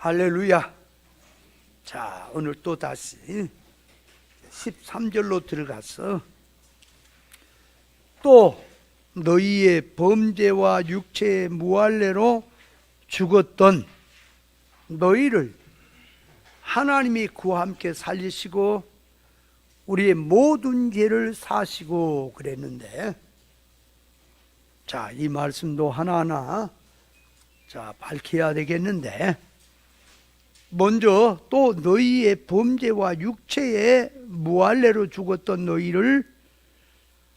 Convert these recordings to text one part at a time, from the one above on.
할렐루야. 자, 오늘 또 다시 13절로 들어가서 또 너희의 범죄와 육체의 무할례로 죽었던 너희를 하나님이 그와 함께 살리시고 우리의 모든 죄를 사시고 그랬는데, 자, 이 말씀도 하나하나 밝혀야 되겠는데, 먼저 또 너희의 범죄와 육체의 무할례로 죽었던 너희를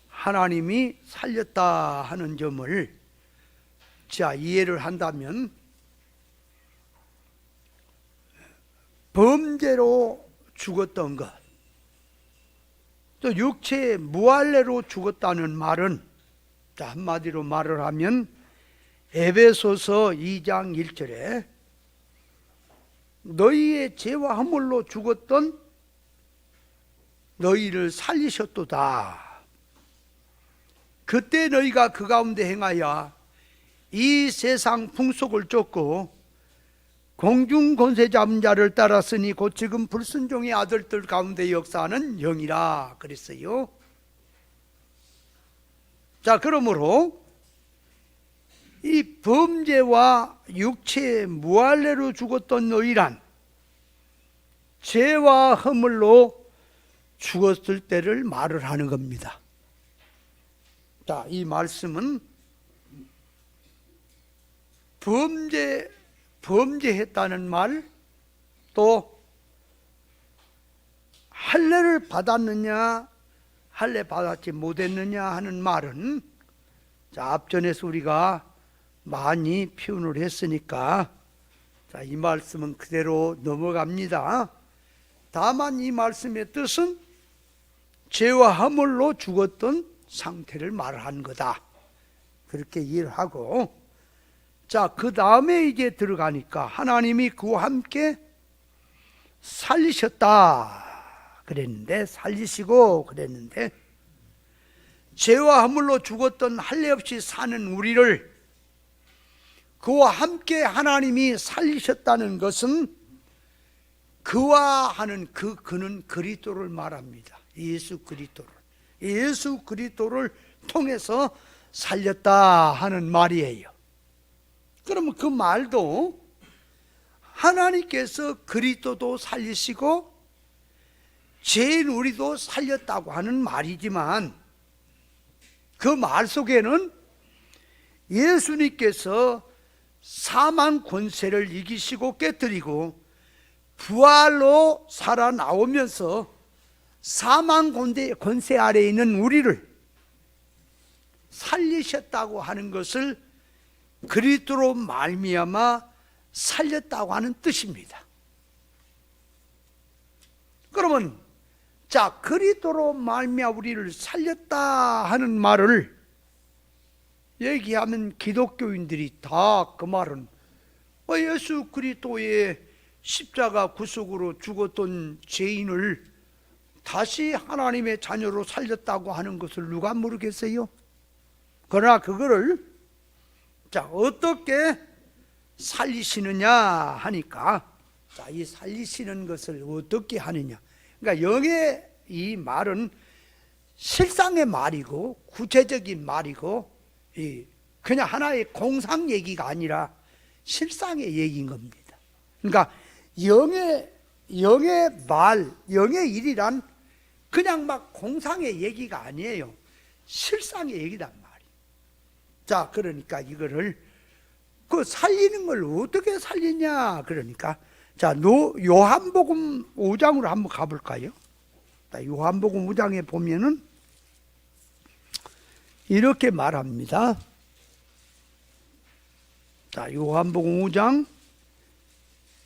하나님이 살렸다 하는 점을 이해를 한다면, 범죄로 죽었던 것, 또 육체의 무할례로 죽었다는 말은 한마디로 말을 하면 에베소서 2장 1절에 너희의 죄와 허물로 죽었던 너희를 살리셨도다. 그때 너희가 그 가운데 행하여 이 세상 풍속을 쫓고 공중 권세 잡은 자를 따랐으니 곧 지금 불순종의 아들들 가운데 역사하는 영이라 그랬어요. 자, 그러므로 이 범죄와 육체의 무할례로 죽었던 너희란 죄와 허물로 죽었을 때를 말을 하는 겁니다. 자, 이말씀은 범죄했다는 말, 또 할례를 받았느냐 할례 받았지 못했느냐 하는 말은 앞전에서 우리가 많이 표현을 했으니까 이 말씀은 그대로 넘어갑니다. 다만 이 말씀의 뜻은 죄와 허물로 죽었던 상태를 말하는 거다, 그렇게 이해를 하고, 그 다음에 이제 들어가니까 하나님이 그와 함께 살리셨다 그랬는데, 살리시고 그랬는데, 죄와 허물로 죽었던 할례 없이 사는 우리를 그와 함께 하나님이 살리셨다는 것은 그와 하는 그는 그리스도를 말합니다. 예수 그리스도를 통해서 살렸다 하는 말이에요. 그러면 그 말도 하나님께서 그리스도도 살리시고 죄인 우리도 살렸다고 하는 말이지만, 그 말 속에는 예수님께서 사망 권세를 이기시고 깨뜨리고 부활로 살아나오면서 사망 권세 아래에 있는 우리를 살리셨다고 하는 것을 그리스도로 말미암아 살렸다고 하는 뜻입니다. 그러면 그리스도로 말미암아 우리를 살렸다 하는 말을 얘기하면 기독교인들이 다 그 말은 예수 그리스도의 십자가 구속으로 죽었던 죄인을 다시 하나님의 자녀로 살렸다고 하는 것을 누가 모르겠어요? 그러나 그거를 어떻게 살리시느냐 하니까, 이 살리시는 것을 어떻게 하느냐, 그러니까 영의 이 말은 실상의 말이고 구체적인 말이고 그냥 하나의 공상 얘기가 아니라 실상의 얘기인 겁니다. 그러니까 영의 말, 영의 일이란 그냥 막 공상의 얘기가 아니에요. 실상의 얘기란 말이에요. 그러니까 이거를 살리는 걸 어떻게 살리냐, 그러니까 요한복음 5장으로 한번 가볼까요? 요한복음 5장에 보면은 이렇게 말합니다. 요한복음 5장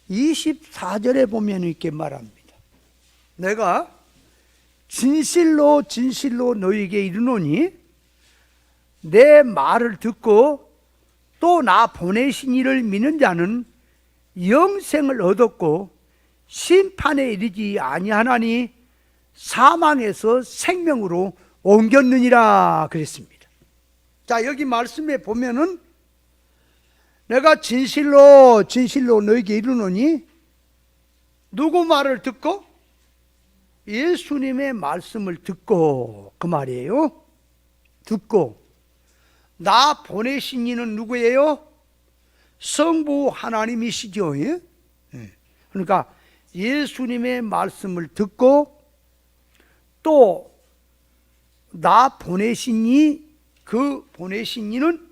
24절에 보면 이렇게 말합니다. 내가 진실로 진실로 너희에게 이르노니 내 말을 듣고 또 나 보내신 이를 믿는 자는 영생을 얻었고 심판에 이르지 아니하나니 사망에서 생명으로 옮겼느니라 그랬습니다. 여기 말씀에 보면은 내가 진실로 진실로 너에게 이르노니 누구 말을 듣고? 예수님의 말씀을 듣고, 그 말이에요. 듣고. 나 보내신 이는 누구예요? 성부 하나님이시죠. 예? 그러니까 예수님의 말씀을 듣고 또 나 보내신 이, 그 보내신 이는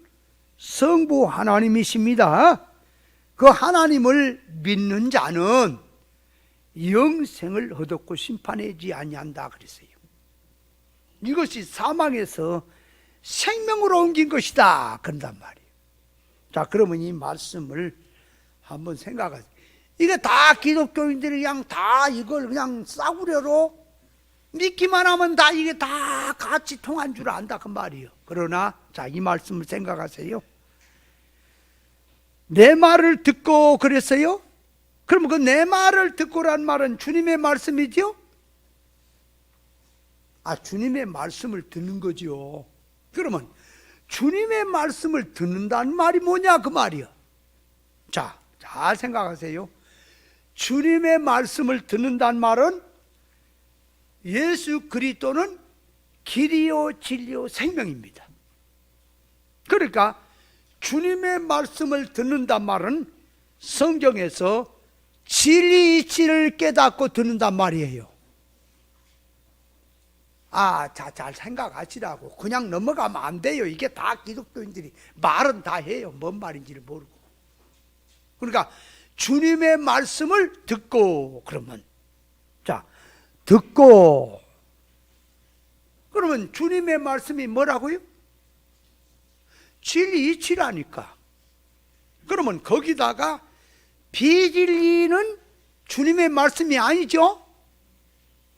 성부 하나님이십니다. 그 하나님을 믿는 자는 영생을 얻었고 심판하지 아니한다 그랬어요. 이것이 사망에서 생명으로 옮긴 것이다 그런단 말이에요. 자, 그러면 이 말씀을 한번 생각하세요. 이게 다 기독교인들이 그냥 다 이걸 그냥 싸구려로 믿기만 하면 다 이게 다 같이 통한 줄 안다 그 말이에요. 그러나 자, 이 말씀을 생각하세요. 내 말을 듣고 그랬어요? 그러면 그 내 말을 듣고란 말은 주님의 말씀이죠? 주님의 말씀을 듣는 거죠. 그러면 주님의 말씀을 듣는다는 말이 뭐냐 그 말이요. 자, 잘 생각하세요. 주님의 말씀을 듣는다는 말은 예수 그리스도는 길이요 진리요 생명입니다. 그러니까 주님의 말씀을 듣는단 말은 성경에서 진리 이치를 깨닫고 듣는단 말이에요. 자, 잘 생각하시라고. 그냥 넘어가면 안 돼요. 이게 다 기독교인들이 말은 다 해요. 뭔 말인지를 모르고. 그러니까 주님의 말씀을 듣고, 그러면 자, 듣고, 그러면 주님의 말씀이 뭐라고요? 진리 이치라니까. 그러면 거기다가 비진리는 주님의 말씀이 아니죠?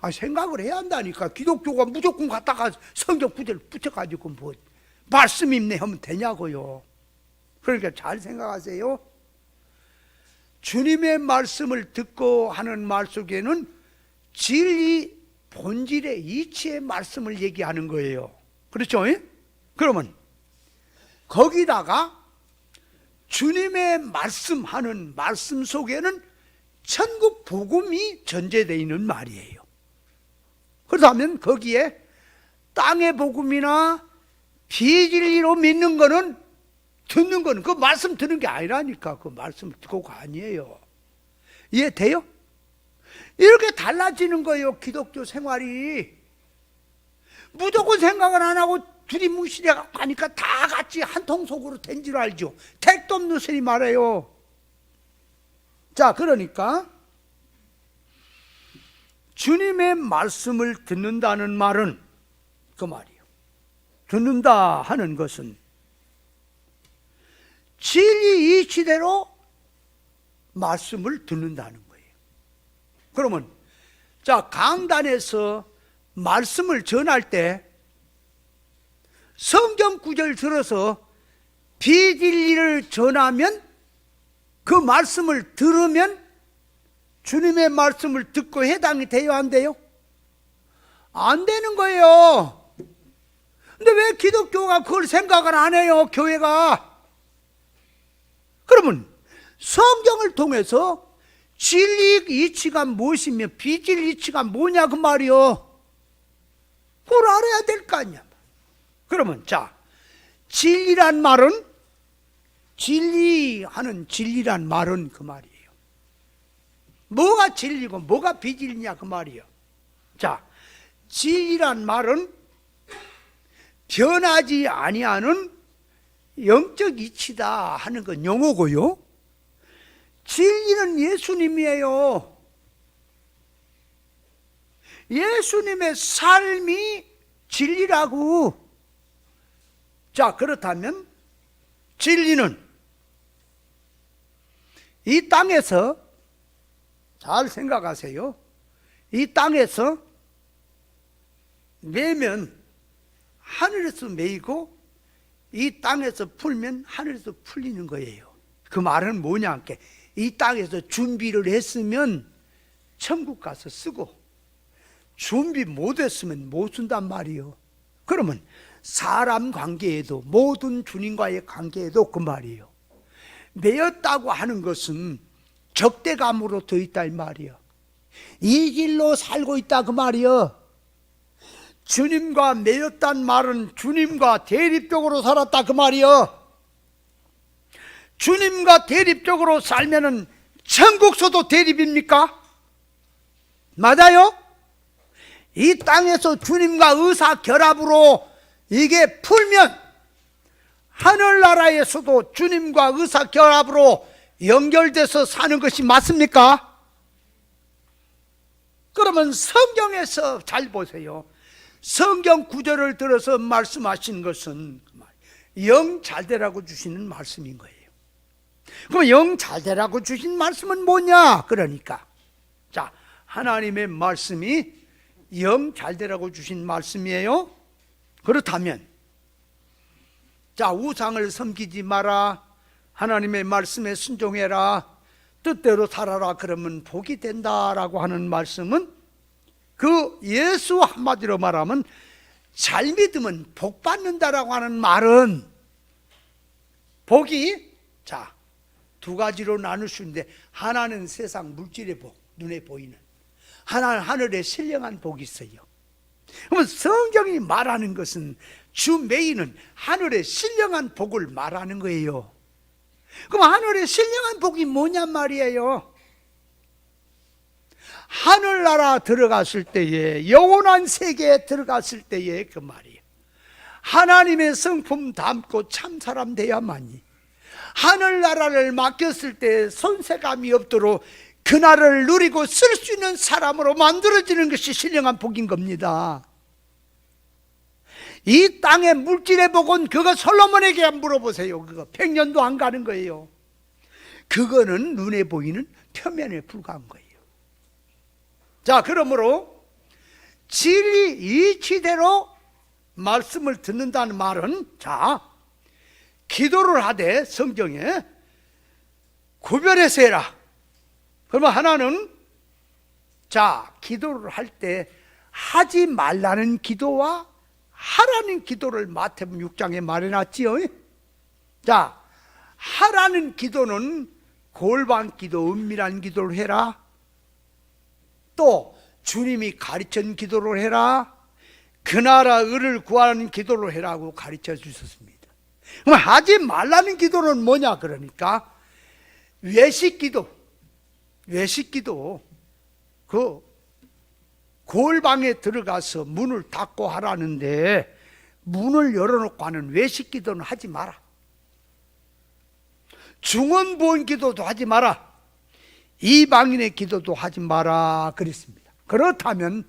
생각을 해야 한다니까. 기독교가 무조건 갖다가 성경 구절을 붙여가지고 뭐 말씀 있네 하면 되냐고요. 그러니까 잘 생각하세요. 주님의 말씀을 듣고 하는 말 속에는 진리 본질의 이치의 말씀을 얘기하는 거예요. 그렇죠? 그러면 거기다가 주님의 말씀하는 말씀 속에는 천국 복음이 전제되어 있는 말이에요. 그렇다면 거기에 땅의 복음이나 비진리로 믿는 거는, 듣는 거는 그 말씀 듣는 게 아니라니까. 그 말씀을 듣고가 아니에요. 이해돼요? 이렇게 달라지는 거예요, 기독교 생활이. 무조건 생각을 안 하고 두리뭉실해 가니까 다 같이 한 통 속으로 된 줄 알죠. 택도 없는 소리 말해요. 자, 그러니까 주님의 말씀을 듣는다는 말은 그 말이에요. 듣는다 하는 것은 진리 이치대로 말씀을 듣는다는 거예요. 그러면 자, 강단에서 말씀을 전할 때 성경 구절 들어서 비진리를 전하면, 그 말씀을 들으면 주님의 말씀을 듣고 해당이 돼요, 안 돼요? 안 되는 거예요. 근데 왜 기독교가 그걸 생각을 안 해요, 교회가? 그러면 성경을 통해서 진리 이치가 무엇이며 비진리 이치가 뭐냐 그 말이요. 그걸 알아야 될 거 아니야. 그러면 자, 진리란 말은, 진리하는 진리란 말은 그 말이에요. 뭐가 진리고 뭐가 비진리냐 그 말이에요. 자, 진리란 말은 변하지 아니하는 영적 이치다 하는 건 용어고요. 진리는 예수님이에요. 예수님의 삶이 진리라고. 자, 그렇다면 진리는 이 땅에서, 잘 생각하세요. 이 땅에서 매면 하늘에서 매이고 이 땅에서 풀면 하늘에서 풀리는 거예요. 그 말은 뭐냐, 이 땅에서 준비를 했으면 천국 가서 쓰고 준비 못했으면 못 쓴단 말이에요. 그러면 사람 관계에도, 모든 주님과의 관계에도 그 말이에요. 매였다고 하는 것은 적대감으로 더 있다 이 말이요. 이 길로 살고 있다 그 말이요. 주님과 매였단 말은 주님과 대립적으로 살았다 그 말이요. 주님과 대립적으로 살면은 천국서도 대립입니까? 맞아요? 이 땅에서 주님과 의사 결합으로 이게 풀면 하늘나라에서도 주님과 의사 결합으로 연결돼서 사는 것이 맞습니까? 그러면 성경에서 잘 보세요. 성경 구절을 들어서 말씀하신 것은 영 잘되라고 주시는 말씀인 거예요. 그럼 영 잘되라고 주신 말씀은 뭐냐? 그러니까 자, 하나님의 말씀이 영 잘되라고 주신 말씀이에요. 그렇다면 자, 우상을 섬기지 마라, 하나님의 말씀에 순종해라, 뜻대로 살아라, 그러면 복이 된다라고 하는 말씀은 그 예수 한마디로 말하면 잘 믿으면 복 받는다라고 하는 말은 복이 자, 두 가지로 나눌 수 있는데 하나는 세상 물질의 복, 눈에 보이는, 하나는 하늘의 신령한 복이 있어요. 그러면 성경이 말하는 것은 주 메인은 하늘의 신령한 복을 말하는 거예요. 그럼 하늘의 신령한 복이 뭐냐 말이에요. 하늘나라 들어갔을 때에, 영원한 세계에 들어갔을 때에 그 말이에요. 하나님의 성품 담고 참사람 돼야만이 하늘나라를 맡겼을 때 손색감이 없도록 그날을 누리고 쓸 수 있는 사람으로 만들어지는 것이 신령한 복인 겁니다. 이 땅의 물질의 복은 그거 솔로몬에게 물어보세요. 그거 100년도 안 가는 거예요. 그거는 눈에 보이는 표면에 불과한 거예요. 자, 그러므로 진리 이치대로 말씀을 듣는다는 말은 자, 기도를 하되 성경에 구별해서 해라. 그러면 하나는 자, 기도를 할 때 하지 말라는 기도와 하라는 기도를 마태복음 6장에 말해놨지요. 자, 하라는 기도는 골방 기도, 은밀한 기도를 해라. 또 주님이 가르친 기도를 해라. 그 나라 의를 구하는 기도를 해라고 가르쳐 주셨습니다. 그럼 하지 말라는 기도는 뭐냐? 그러니까 외식기도, 외식기도 그 골방에 들어가서 문을 닫고 하라는데 문을 열어놓고 하는 외식기도는 하지 마라. 중언부언 기도도 하지 마라. 이방인의 기도도 하지 마라 그랬습니다. 그렇다면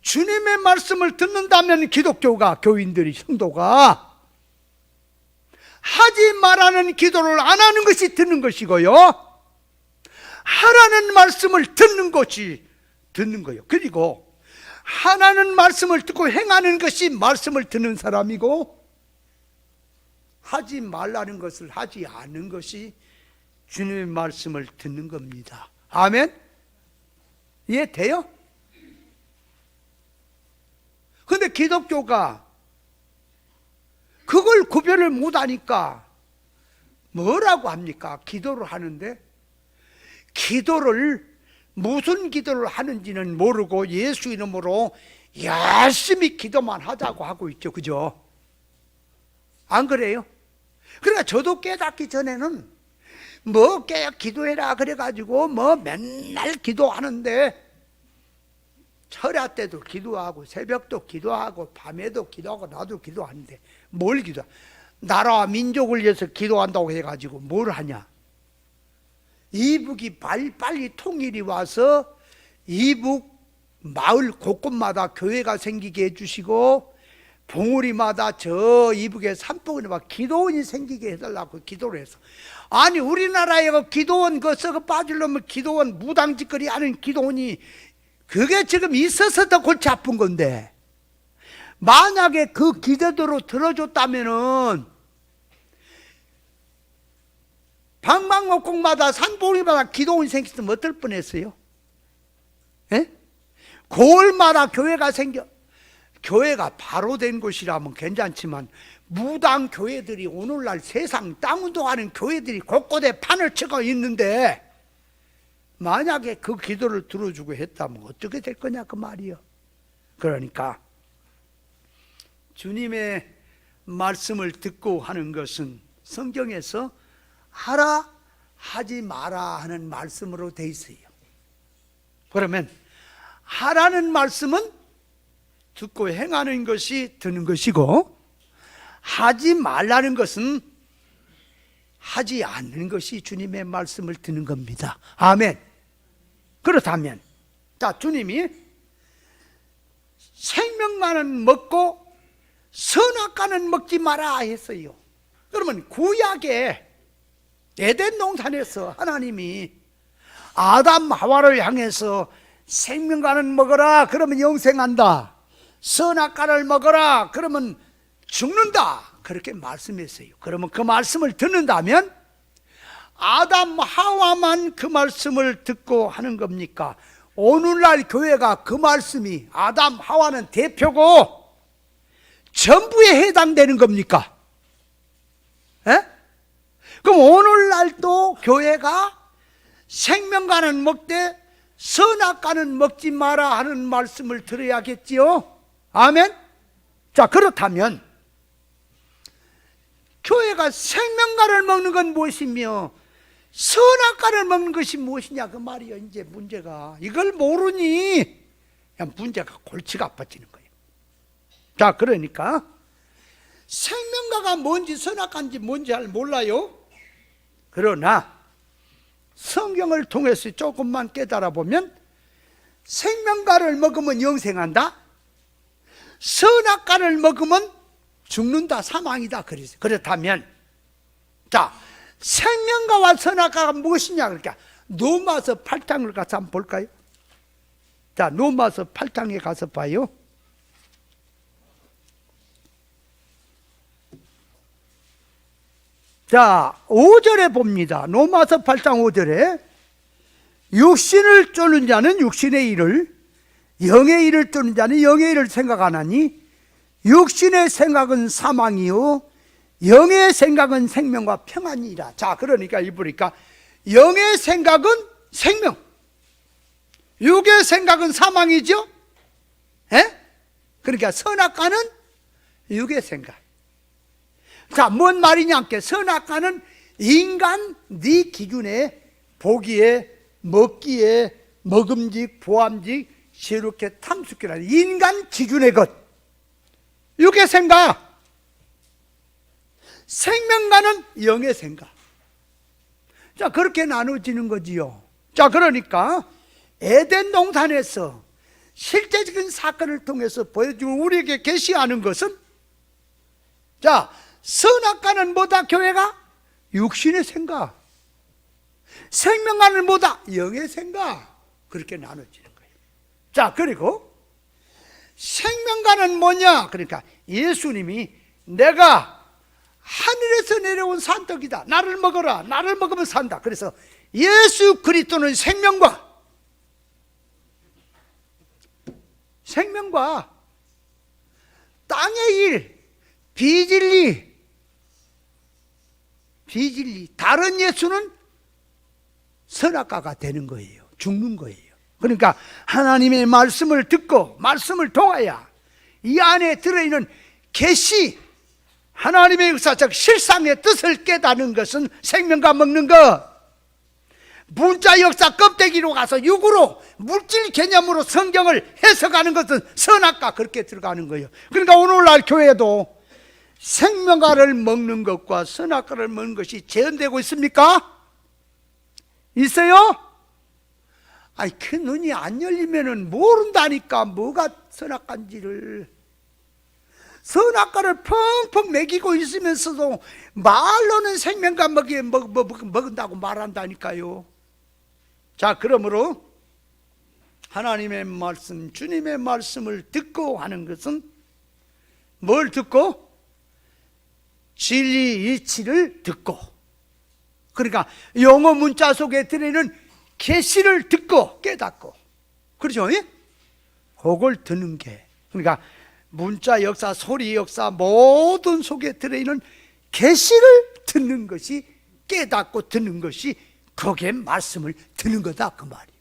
주님의 말씀을 듣는다면 기독교가, 교인들이, 성도가 하지 말라는 기도를 안 하는 것이 듣는 것이고요, 하라는 말씀을 듣는 것이 듣는 거예요. 그리고 하나는 말씀을 듣고 행하는 것이 말씀을 듣는 사람이고, 하지 말라는 것을 하지 않는 것이 주님의 말씀을 듣는 겁니다. 아멘? 이해돼요? 근데 기독교가 그걸 구별을 못하니까 뭐라고 합니까? 기도를 하는데 기도를 무슨 기도를 하는지는 모르고 예수 이름으로 열심히 기도만 하자고 하고 있죠. 그죠? 안 그래요? 그러니까 저도 깨닫기 전에는 뭐 기도해라 그래가지고 뭐 맨날 기도하는데, 철야 때도 기도하고 새벽도 기도하고 밤에도 기도하고 나도 기도하는데 뭘 기도해? 나라와 민족을 위해서 기도한다고 해가지고 뭘 하냐? 이북이 빨리 통일이 와서 이북 마을 곳곳마다 교회가 생기게 해주시고, 봉우리마다 저 이북의 산봉우리 막 기도원이 생기게 해달라고 기도를 해서, 아니 우리나라에 그 기도원 그 썩어 빠지려면 기도원 무당짓거리 하는 기도원이 그게 지금 있어서 더 골치 아픈 건데, 만약에 그 기도대로 들어줬다면은 방방곡곡마다 산봉우리마다 기도원이 생겼으면 어떨 뻔했어요? 예? 고을마다 교회가 생겨. 교회가 바로 된 곳이라면 괜찮지만 무당 교회들이 오늘날 세상 땅운동하는 교회들이 곳곳에 판을 치고 있는데 만약에 그 기도를 들어주고 했다면 어떻게 될 거냐 그 말이요. 그러니까 주님의 말씀을 듣고 하는 것은 성경에서 하라 하지 마라 하는 말씀으로 돼 있어요. 그러면 하라는 말씀은 듣고 행하는 것이 듣는 것이고, 하지 말라는 것은 하지 않는 것이 주님의 말씀을 듣는 겁니다. 아멘. 그렇다면 자, 주님이 생명과는 먹고 선악과는 먹지 마라 했어요. 그러면 구약에 에덴 동산에서 하나님이 아담 하와를 향해서 생명과는 먹어라 그러면 영생한다, 선악과를 먹어라 그러면 죽는다 그렇게 말씀했어요. 그러면 그 말씀을 듣는다면 아담 하와만 그 말씀을 듣고 하는 겁니까? 오늘날 교회가 그 말씀이 아담 하와는 대표고 전부에 해당되는 겁니까? 에? 그럼 오늘날도 교회가 생명과는 먹되 선악과는 먹지 마라 하는 말씀을 들어야겠지요? 아멘? 자, 그렇다면 교회가 생명과를 먹는 건 무엇이며 선악과를 먹는 것이 무엇이냐 그 말이에요. 이제 문제가 이걸 모르니 그냥 문제가 골치가 아파지는 거예요. 자, 그러니까 생명과가 뭔지 선악과인지 뭔지 잘 몰라요. 그러나 성경을 통해서 조금만 깨달아 보면 생명과를 먹으면 영생한다, 선악과를 먹으면 죽는다, 사망이다 그랬어요. 그렇다면 자, 생명과와 선악과가 무엇이냐 그러니까 로마서 8장을 가서 한번 볼까요? 자, 로마서 8장에 가서 봐요. 자, 5절에 봅니다. 로마서 8장 5절에 육신을 쫓는 자는 육신의 일을, 영의 일을 쫓는 자는 영의 일을 생각하나니 육신의 생각은 사망이요 영의 생각은 생명과 평안이라. 자, 그러니까 이 보니까 영의 생각은 생명, 육의 생각은 사망이죠. 에? 그러니까 선악과는 육의 생각. 자, 뭔 말이냐 함께 선악과는 인간 네 기준에 보기에 먹기에 먹음직 보암직 새롭게 탐스럽게 인간 기준의 것, 육의 생각. 생명과는 영의 생각. 자, 그렇게 나눠지는 거지요. 자, 그러니까 에덴 동산에서 실제적인 사건을 통해서 보여주고 우리에게 계시하는 것은 자, 선악과는 뭐다? 교회가 육신의 생각, 생명과는 뭐다? 영의 생각. 그렇게 나눠지는 거예요. 자, 그리고 생명과는 뭐냐? 그러니까 예수님이 내가 하늘에서 내려온 산떡이다, 나를 먹어라, 나를 먹으면 산다. 그래서 예수 그리스도는 생명과 땅의 일, 비진리, 다른 예수는 선악과가 되는 거예요. 죽는 거예요. 그러니까 하나님의 말씀을 듣고 말씀을 통하여 이 안에 들어있는 계시, 하나님의 역사적 실상의 뜻을 깨닫는 것은 생명과 먹는 것. 문자 역사 껍데기로 가서 육으로 물질 개념으로 성경을 해석하는 것은 선악과 그렇게 들어가는 거예요. 그러니까 오늘날 교회도 생명과를 먹는 것과 선악과를 먹는 것이 재현되고 있습니까? 있어요? 아니, 그 눈이 안 열리면은 모른다니까 뭐가 선악과인지를. 선악과를 펑펑 먹이고 있으면서도 말로는 생명과 먹은다고 말한다니까요. 자, 그러므로 하나님의 말씀, 주님의 말씀을 듣고 하는 것은 뭘 듣고? 진리 이치를 듣고, 그러니까 영어 문자 속에 들어있는 계시를 듣고 깨닫고, 그렇죠? 그걸 듣는 게, 그러니까 문자 역사, 소리 역사 모든 속에 들어있는 계시를 듣는 것이, 깨닫고 듣는 것이 거기에 말씀을 듣는 거다 그 말이에요.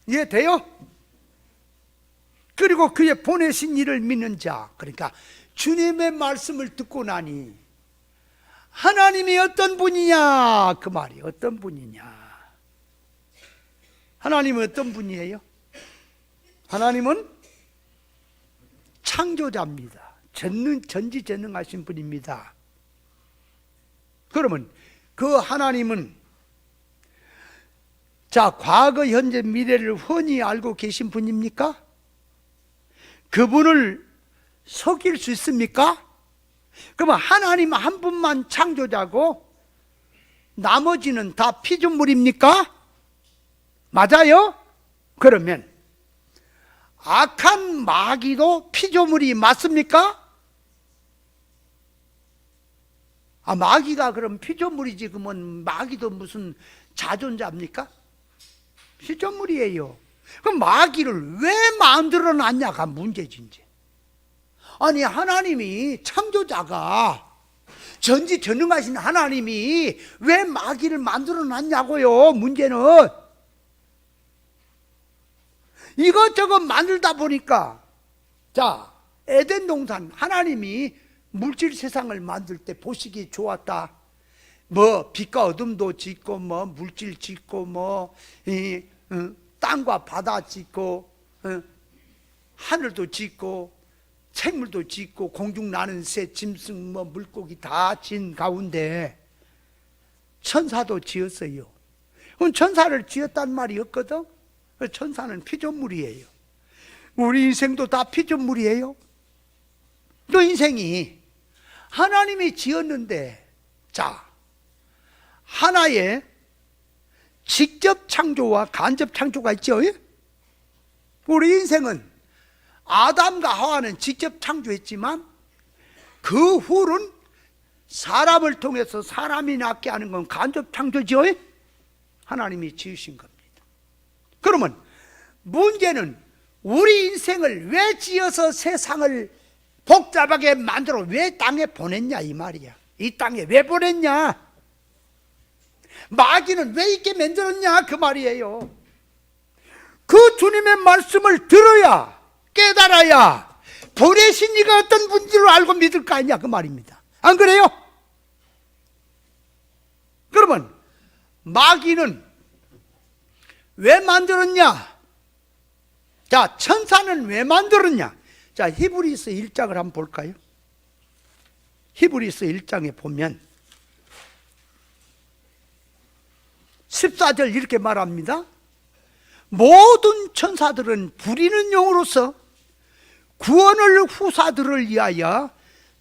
이해돼요? 그리고 그의 보내신 이를 믿는 자, 그러니까 주님의 말씀을 듣고 나니 하나님이 어떤 분이냐 그 말이에요. 어떤 분이냐. 하나님은 어떤 분이에요? 하나님은 창조자입니다. 전지전능하신 분입니다. 그러면 그 하나님은 과거, 현재, 미래를 훤히 알고 계신 분입니까? 그분을 속일 수 있습니까? 그러면 하나님 한 분만 창조자고 나머지는 다 피조물입니까? 맞아요? 그러면 악한 마귀도 피조물이 맞습니까? 마귀가 그럼 피조물이지, 그러면 마귀도 무슨 자존자입니까? 피조물이에요. 그럼 마귀를 왜 만들어 놨냐가 문제지 이제. 아니 하나님이, 창조자가, 전지전능하신 하나님이 왜 마귀를 만들어 놨냐고요. 문제는 이것저것 만들다 보니까, 에덴 동산 하나님이 물질 세상을 만들 때 보시기 좋았다. 빛과 어둠도 짓고, 물질 짓고, 땅과 바다 짓고, 하늘도 짓고, 생물도 짓고, 공중 나는 새, 짐승, 물고기 다 진 가운데 천사도 지었어요. 그럼 천사를 지었단 말이 없거든. 천사는 피조물이에요. 우리 인생도 다 피조물이에요. 또 인생이 하나님이 지었는데, 하나의 직접 창조와 간접 창조가 있죠. 우리 인생은 아담과 하와는 직접 창조했지만 그 후는 사람을 통해서 사람이 낫게 하는 건 간접 창조죠. 하나님이 지으신 겁니다. 그러면 문제는 우리 인생을 왜 지어서 세상을 복잡하게 만들어 왜 땅에 보냈냐 이 말이야. 이 땅에 왜 보냈냐? 마귀는 왜 있게 만들었냐 그 말이에요. 그 주님의 말씀을 들어야, 깨달아야 보내신 이가 어떤 분인지를 알고 믿을 거 아니냐 그 말입니다. 안 그래요? 그러면 마귀는 왜 만들었냐? 천사는 왜 만들었냐? 히브리서 1장을 한번 볼까요? 히브리서 1장에 보면 14절 이렇게 말합니다. 모든 천사들은 부리는 용으로서 구원을 후사들을 위하여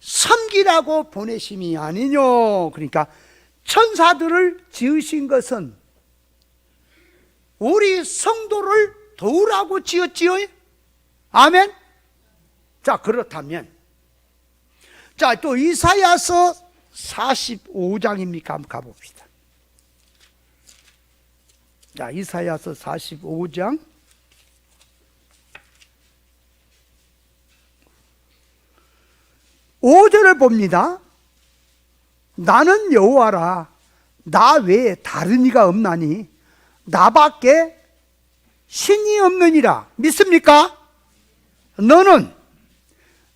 섬기라고 보내심이 아니뇨. 그러니까 천사들을 지으신 것은 우리 성도를 도우라고 지었지요. 아멘. 그렇다면 또 이사야서 45장입니까? 한번 가봅시다. 이사야서 45장 5절을 봅니다. 나는 여호와라, 나 외에 다른 이가 없나니 나밖에 신이 없느니라. 믿습니까? 너는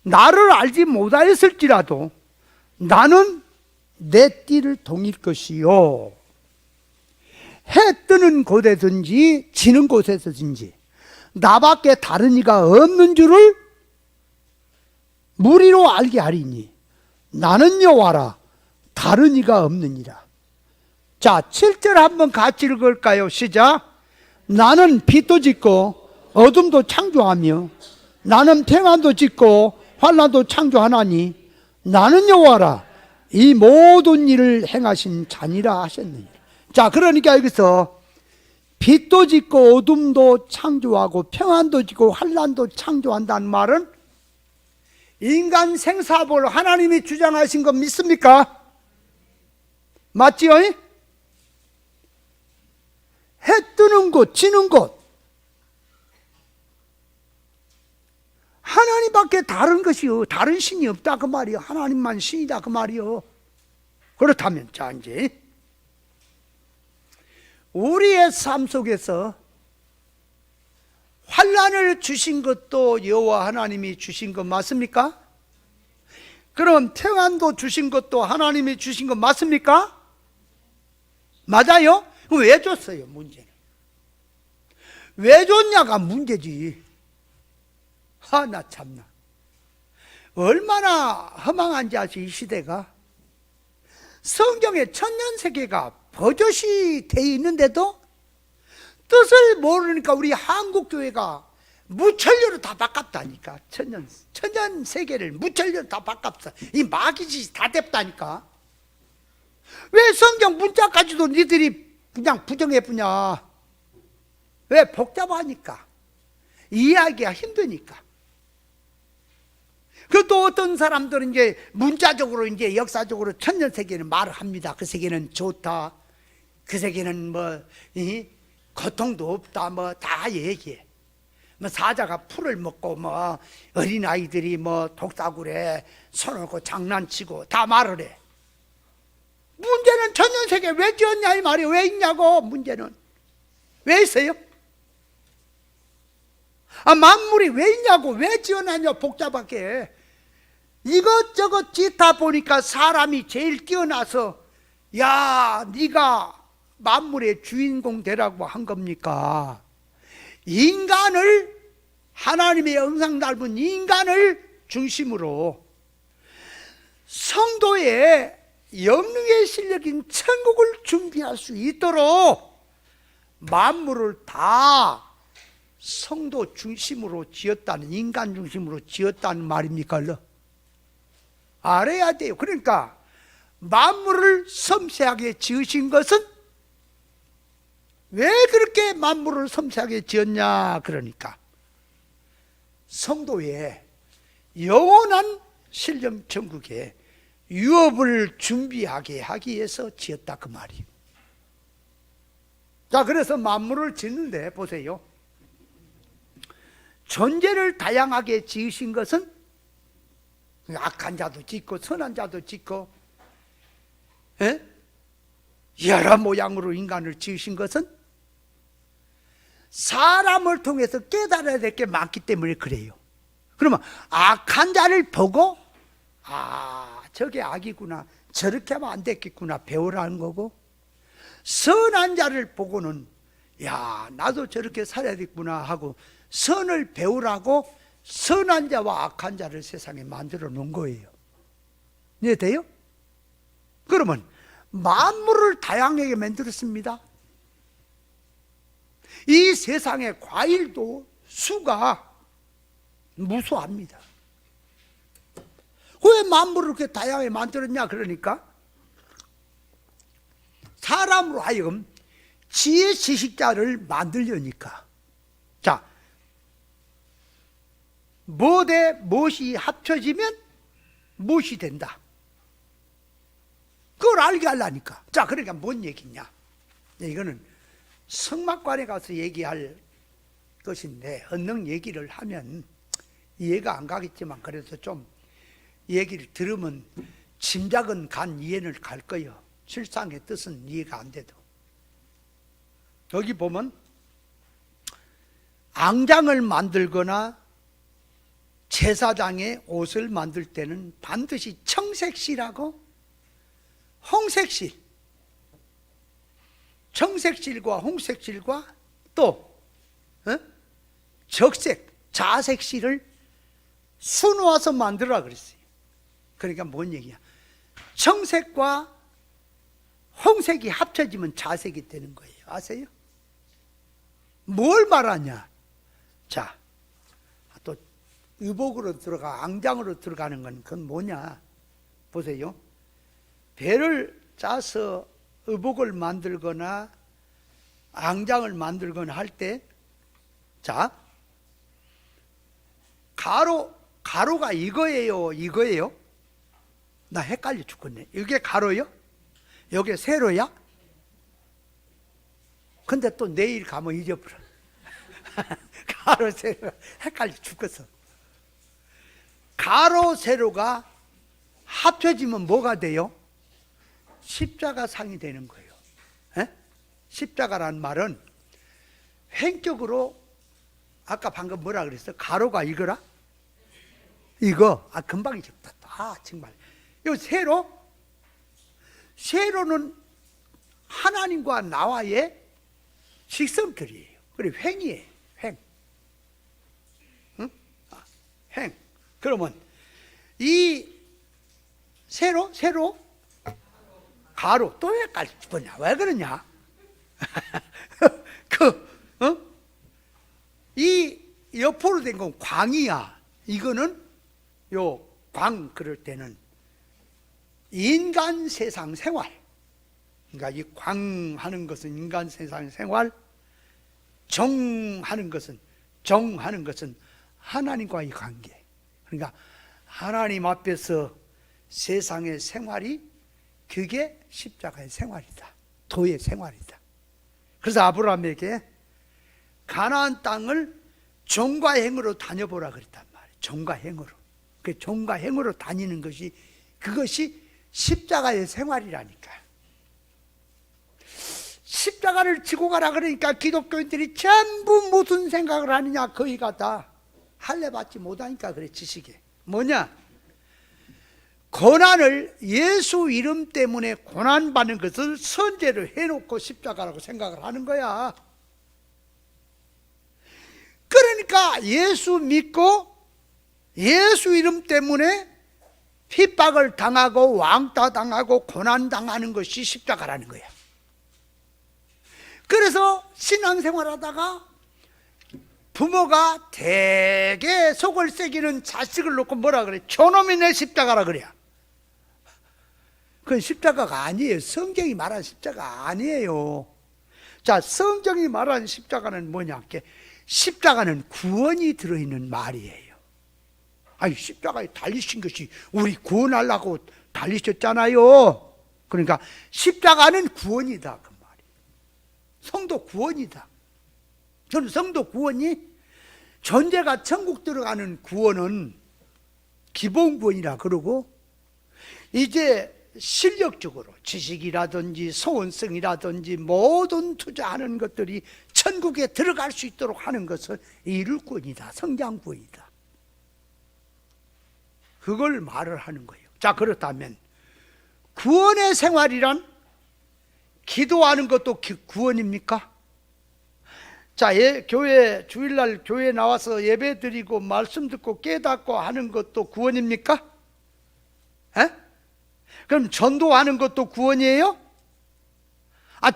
나를 알지 못하였을지라도 나는 내 띠를 동일 것이요, 해 뜨는 곳에든지 지는 곳에서든지 나밖에 다른 이가 없는 줄을 무리로 알게 하리니 나는 여호와라, 다른 이가 없느니라. 7절 한번 같이 읽을까요? 시작. 나는 빛도 짓고 어둠도 창조하며 나는 평안도 짓고 환난도 창조하나니 나는 여호와라, 이 모든 일을 행하신 자니라 하셨느니라. 그러니까 여기서 빛도 짓고 어둠도 창조하고 평안도 짓고 환난도 창조한다는 말은 인간 생사를 하나님이 주장하신 거 믿습니까? 맞지요? 해 뜨는 곳, 지는 곳, 것이요 다른 신이 없다 그 말이요. 하나님만 신이다 그 말이요. 그렇다면 자 이제 우리의 삶 속에서 환난을 주신 것도 여호와 하나님이 주신 것 맞습니까? 그럼 평안도 주신 것도 하나님이 주신 것 맞습니까? 맞아요? 그럼 왜 줬어요? 문제는 왜 줬냐가 문제지. 나 참나 얼마나 허망한지 아시. 이 시대가 성경에 천년세계가 버젓이 돼 있는데도 뜻을 모르니까 우리 한국교회가 무천류로 다 바꿨다니까. 천년세계를 무천류로 다 바꿨어. 이 마귀짓이 다 됐다니까. 왜 성경 문자까지도 니들이 그냥 부정해보냐? 왜? 복잡하니까, 이해하기가 힘드니까. 그또 어떤 사람들은 이제 문자적으로 이제 역사적으로 천년세계는 말을 합니다. 그 세계는 좋다, 그 세계는 뭐 고통도 없다, 뭐 다 얘기해. 뭐 사자가 풀을 먹고 뭐 어린 아이들이 뭐 독사굴에 손놓고 장난치고 다 말을 해. 문제는 천년세계 왜 지었냐 이 말이. 왜 있냐고. 문제는 왜 있어요? 만물이 왜 있냐고. 왜 지어놨냐. 복잡하게 이것저것 짓다 보니까 사람이 제일 뛰어나서 야 네가 만물의 주인공 되라고 한 겁니까? 인간을, 하나님의 형상 닮은 인간을 중심으로 성도의 영능의 실력인 천국을 준비할 수 있도록 만물을 다 성도 중심으로 지었다는, 인간 중심으로 지었다는 말입니까? 알아야 돼요. 그러니까 만물을 섬세하게 지으신 것은 왜 그렇게 만물을 섬세하게 지었냐? 그러니까 성도의 영원한 신령 천국에 유업을 준비하게 하기 위해서 지었다 그 말이에요. 자, 그래서 만물을 짓는데 보세요. 존재를 다양하게 지으신 것은 악한 자도 짓고 선한 자도 짓고 여러 모양으로 인간을 지으신 것은 사람을 통해서 깨달아야 될 게 많기 때문에 그래요. 그러면 악한 자를 보고 저게 악이구나, 저렇게 하면 안 되겠구나 배우라는 거고, 선한 자를 보고는 야 나도 저렇게 살아야겠구나 하고 선을 배우라고 선한 자와 악한 자를 세상에 만들어 놓은 거예요. 이해돼요? 그러면 만물을 다양하게 만들었습니다. 이 세상의 과일도 수가 무수합니다. 왜 만물을 그렇게 다양하게 만들었냐? 그러니까 사람으로 하여금 지혜 지식자를 만들려니까. 자, 뭐 대 무엇이 합쳐지면 무엇이 된다. 그걸 알게 하려니까. 자, 그러니까 뭔 얘기냐? 이거는 성막관에 가서 얘기할 것인데 언능 얘기를 하면 이해가 안 가겠지만 그래서 좀 얘기를 들으면 짐작은 간 이해는 갈 거예요. 실상의 뜻은 이해가 안 돼도. 여기 보면 앙장을 만들거나 제사장의 옷을 만들 때는 반드시 청색실하고 홍색실, 청색실과 홍색실과 또 적색, 자색실을 수놓아서 만들어라 그랬어요. 그러니까 뭔 얘기야? 청색과 홍색이 합쳐지면 자색이 되는 거예요. 아세요? 뭘 말하냐? 자, 또 의복으로 들어가 앙장으로 들어가는 건 그건 뭐냐? 보세요. 배를 짜서 의복을 만들거나 앙장을 만들거나 할 때, 자, 가로가 이거예요, 이거예요? 나 헷갈려 죽겠네. 이게 가로요? 이게 세로야? 근데 또 내일 가면 잊어버려. 가로, 세로 헷갈려 죽겠어. 가로 세로가 합쳐지면 뭐가 돼요? 십자가상이 되는 거예요. 에? 십자가란 말은 횡격으로, 아까 방금 뭐라 그랬어? 가로가 이거라? 이거, 금방 잊었다. 정말. 이 세로는 하나님과 나와의 직선거리예요. 그리고 횡이에요. 횡. 응? 횡. 그러면 이 세로, 가로, 또 헷갈릴 거냐? 왜 그러냐? 이 옆으로 된 건 광이야. 이거는 요 광 그럴 때는 인간 세상 생활. 그러니까 이 광하는 것은 인간 세상 생활, 정하는 것은 하나님과의 관계. 그러니까 하나님 앞에서 세상의 생활이, 그게 십자가의 생활이다. 도의 생활이다. 그래서 아브라함에게 가나안 땅을 종과 행으로 다녀보라 그랬단 말이에요. 종과 행으로. 그 종과 행으로 다니는 것이, 그것이 십자가의 생활이라니까. 십자가를 지고 가라 그러니까 기독교인들이 전부 무슨 생각을 하느냐? 거의가 다 할례 받지 못하니까 그래. 지식에 뭐냐? 고난을, 예수 이름 때문에 고난받는 것을 선제로 해놓고 십자가라고 생각을 하는 거야. 그러니까 예수 믿고 예수 이름 때문에 핍박을 당하고 왕따 당하고 고난 당하는 것이 십자가라는 거야. 그래서 신앙생활하다가 부모가 되게 속을 새기는 자식을 놓고 뭐라 그래? 저놈이 내 십자가라 그래. 그건 십자가가 아니에요. 성경이 말한 십자가 아니에요. 자, 성경이 말한 십자가는 뭐냐? 십자가는 구원이 들어있는 말이에요. 아니, 십자가에 달리신 것이 우리 구원하려고 달리셨잖아요. 그러니까 십자가는 구원이다 그 말이에요. 성도 구원이다. 저는 성도 구원이, 존재가 천국 들어가는 구원은 기본 구원이라 그러고, 이제 실력적으로 지식이라든지 소원성이라든지 모든 투자하는 것들이 천국에 들어갈 수 있도록 하는 것은 이룰구원이다. 성장구원이다. 그걸 말을 하는 거예요. 자, 그렇다면 구원의 생활이란 기도하는 것도 구원입니까? 자, 교회 주일날 교회 나와서 예배 드리고 말씀 듣고 깨닫고 하는 것도 구원입니까? 에? 그럼 전도하는 것도 구원이에요?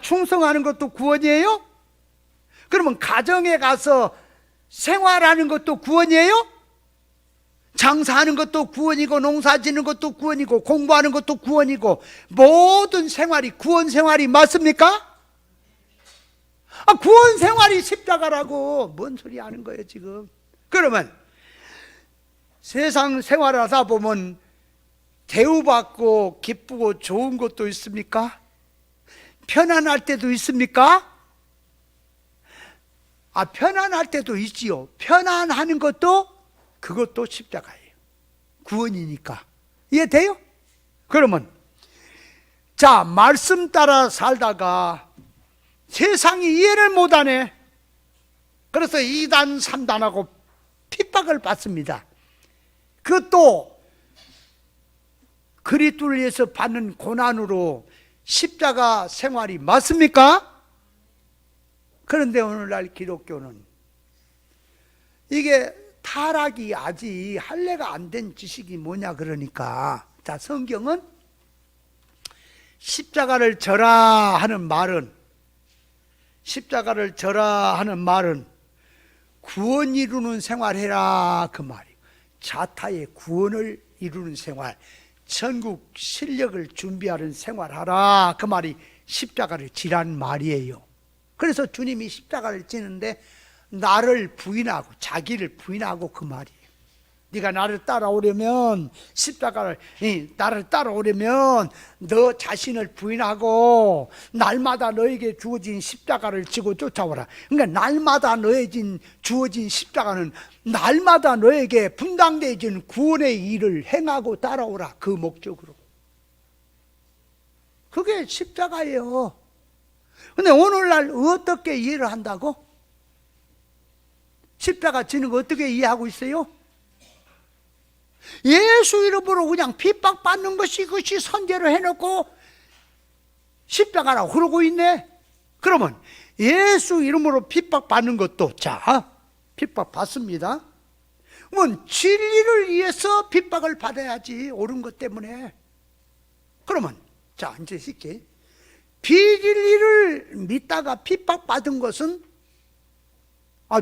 충성하는 것도 구원이에요? 그러면 가정에 가서 생활하는 것도 구원이에요? 장사하는 것도 구원이고, 농사 짓는 것도 구원이고, 공부하는 것도 구원이고, 모든 생활이 구원 생활이 맞습니까? 구원 생활이 십자가라고. 뭔 소리 하는 거예요 지금? 그러면 세상 생활하다 보면 대우받고 기쁘고 좋은 것도 있습니까? 편안할 때도 있습니까? 편안할 때도 있지요. 편안하는 것도, 그것도 십자가예요. 구원이니까. 이해돼요? 그러면 자, 말씀 따라 살다가 세상이 이해를 못하네. 그래서 2단 3단하고 핍박을 받습니다. 그것도 그리스도에서 받는 고난으로 십자가 생활이 맞습니까? 그런데 오늘날 기독교는 이게 타락이 아직 할례가 안 된 지식이 뭐냐 그러니까, 자, 성경은 십자가를 져라 하는 말은, 십자가를 져라 하는 말은 구원 이루는 생활해라 그 말이에요. 자타의 구원을 이루는 생활, 천국 실력을 준비하는 생활하라 그 말이 십자가를 지라는 말이에요. 그래서 주님이 십자가를 지는데 나를 부인하고 자기를 부인하고 그 말이에요. 네가 나를 따라오려면 나를 따라오려면 너 자신을 부인하고 날마다 너에게 주어진 십자가를 지고 쫓아오라. 그러니까 날마다 주어진 십자가는 날마다 너에게 분당되어진 구원의 일을 행하고 따라오라. 그 목적으로. 그게 십자가예요. 근데 오늘날 어떻게 이해를 한다고? 십자가 지는 거 어떻게 이해하고 있어요? 예수 이름으로 그냥 핍박받는 것이 그것이 선제를 해놓고 십자가라고 그러고 있네. 그러면 예수 이름으로 핍박받는 것도 핍박받습니다. 그러면 진리를 위해서 핍박을 받아야지, 옳은 것 때문에. 그러면 이제 쉽게 비진리를 믿다가 핍박받은 것은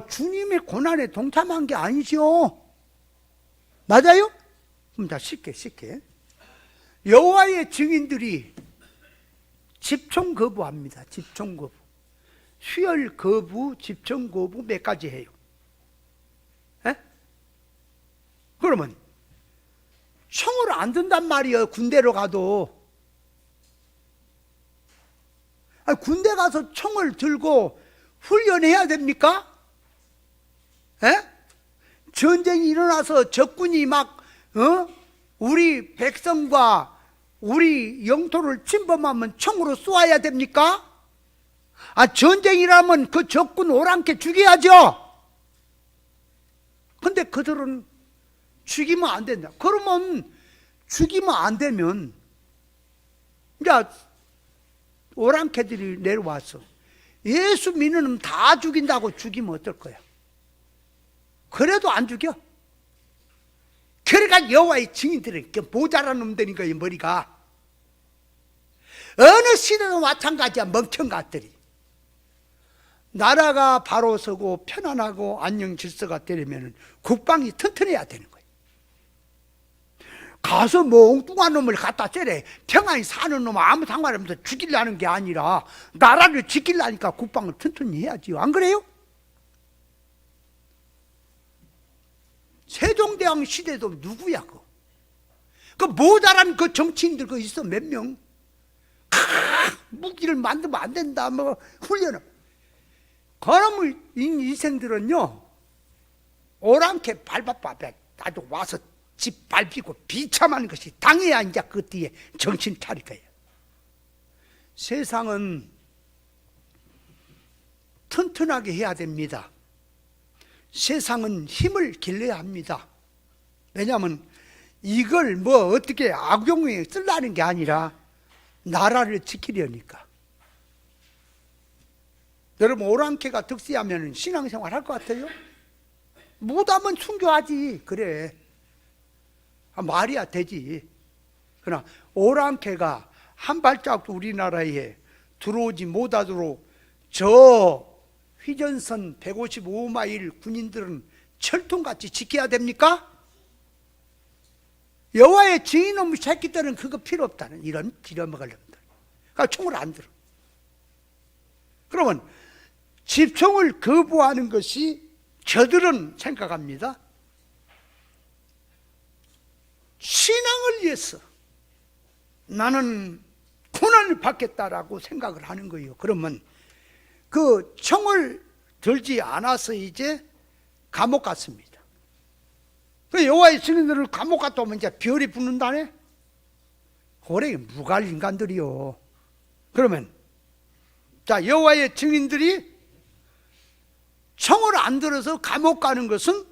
주님의 고난에 동참한 게 아니죠. 맞아요? 그럼 쉽게 여호와의 증인들이 집총 거부합니다. 집총 거부, 수혈 거부, 집총 거부 몇 가지 해요. 그러면 총을 안 든단 말이에요. 군대로 가도. 군대 가서 총을 들고 훈련해야 됩니까? 전쟁이 일어나서 적군이 우리 백성과 우리 영토를 침범하면 총으로 쏘아야 됩니까? 전쟁이라면 그 적군 오랑캐 죽여야죠. 근데 그들은 죽이면 안 된다. 그러면 죽이면 안 되면 이제 오랑캐들이 내려와서 예수 믿는 놈 다 죽인다고 죽이면 어떨 거야? 그래도 안 죽여. 그러니까 여호와의 증인들은 모자란 놈들이니까 이 머리가 어느 시대도 마찬가지야. 멍청같들이 나라가 바로 서고 편안하고 안녕 질서가 되려면 국방이 튼튼해야 되는 거예요. 가서 엉뚱한 놈을 갖다 째래. 평안히 사는 놈은 아무 상관없어서 죽이려는 게 아니라 나라를 지키려니까 국방을 튼튼히 해야지요. 안 그래요? 세종대왕 시대도 누구야? 그 모자란 그 정치인들 그 있어 몇 명? 무기를 만들면 안 된다. 훈련을. 그놈의 인생들은요, 오랑캐 밟아봐봐. 나도 와서 집 밟히고 비참한 것이 당해야 이제 그 뒤에 정신 차릴 거예요. 세상은 튼튼하게 해야 됩니다. 세상은 힘을 길러야 합니다. 왜냐하면 이걸 어떻게 악용에 쓰려는 게 아니라 나라를 지키려니까. 여러분, 오랑캐가 득세하면 신앙생활 할 것 같아요? 못하면 순교하지. 그래, 말이야 되지. 그러나 오랑캐가 한 발자국도 우리나라에 들어오지 못하도록 저 휘전선 155마일 군인들은 철통같이 지켜야 됩니까? 여호와의 증인놈의 새끼들은 그거 필요 없다는, 이런 빌어먹을 놈들. 그러니까 총을 안 들어. 그러면 집총을 거부하는 것이 저들은 생각합니다. 신앙을 위해서 나는 고난을 받겠다라고 생각을 하는 거예요. 그러면 그 총을 들지 않아서 이제 감옥 갔습니다. 그 여호와의 증인들을 감옥 갔다 오면 이제 별이 붙는다네. 고래 무갈 인간들이요. 그러면 여호와의 증인들이 총을 안 들어서 감옥 가는 것은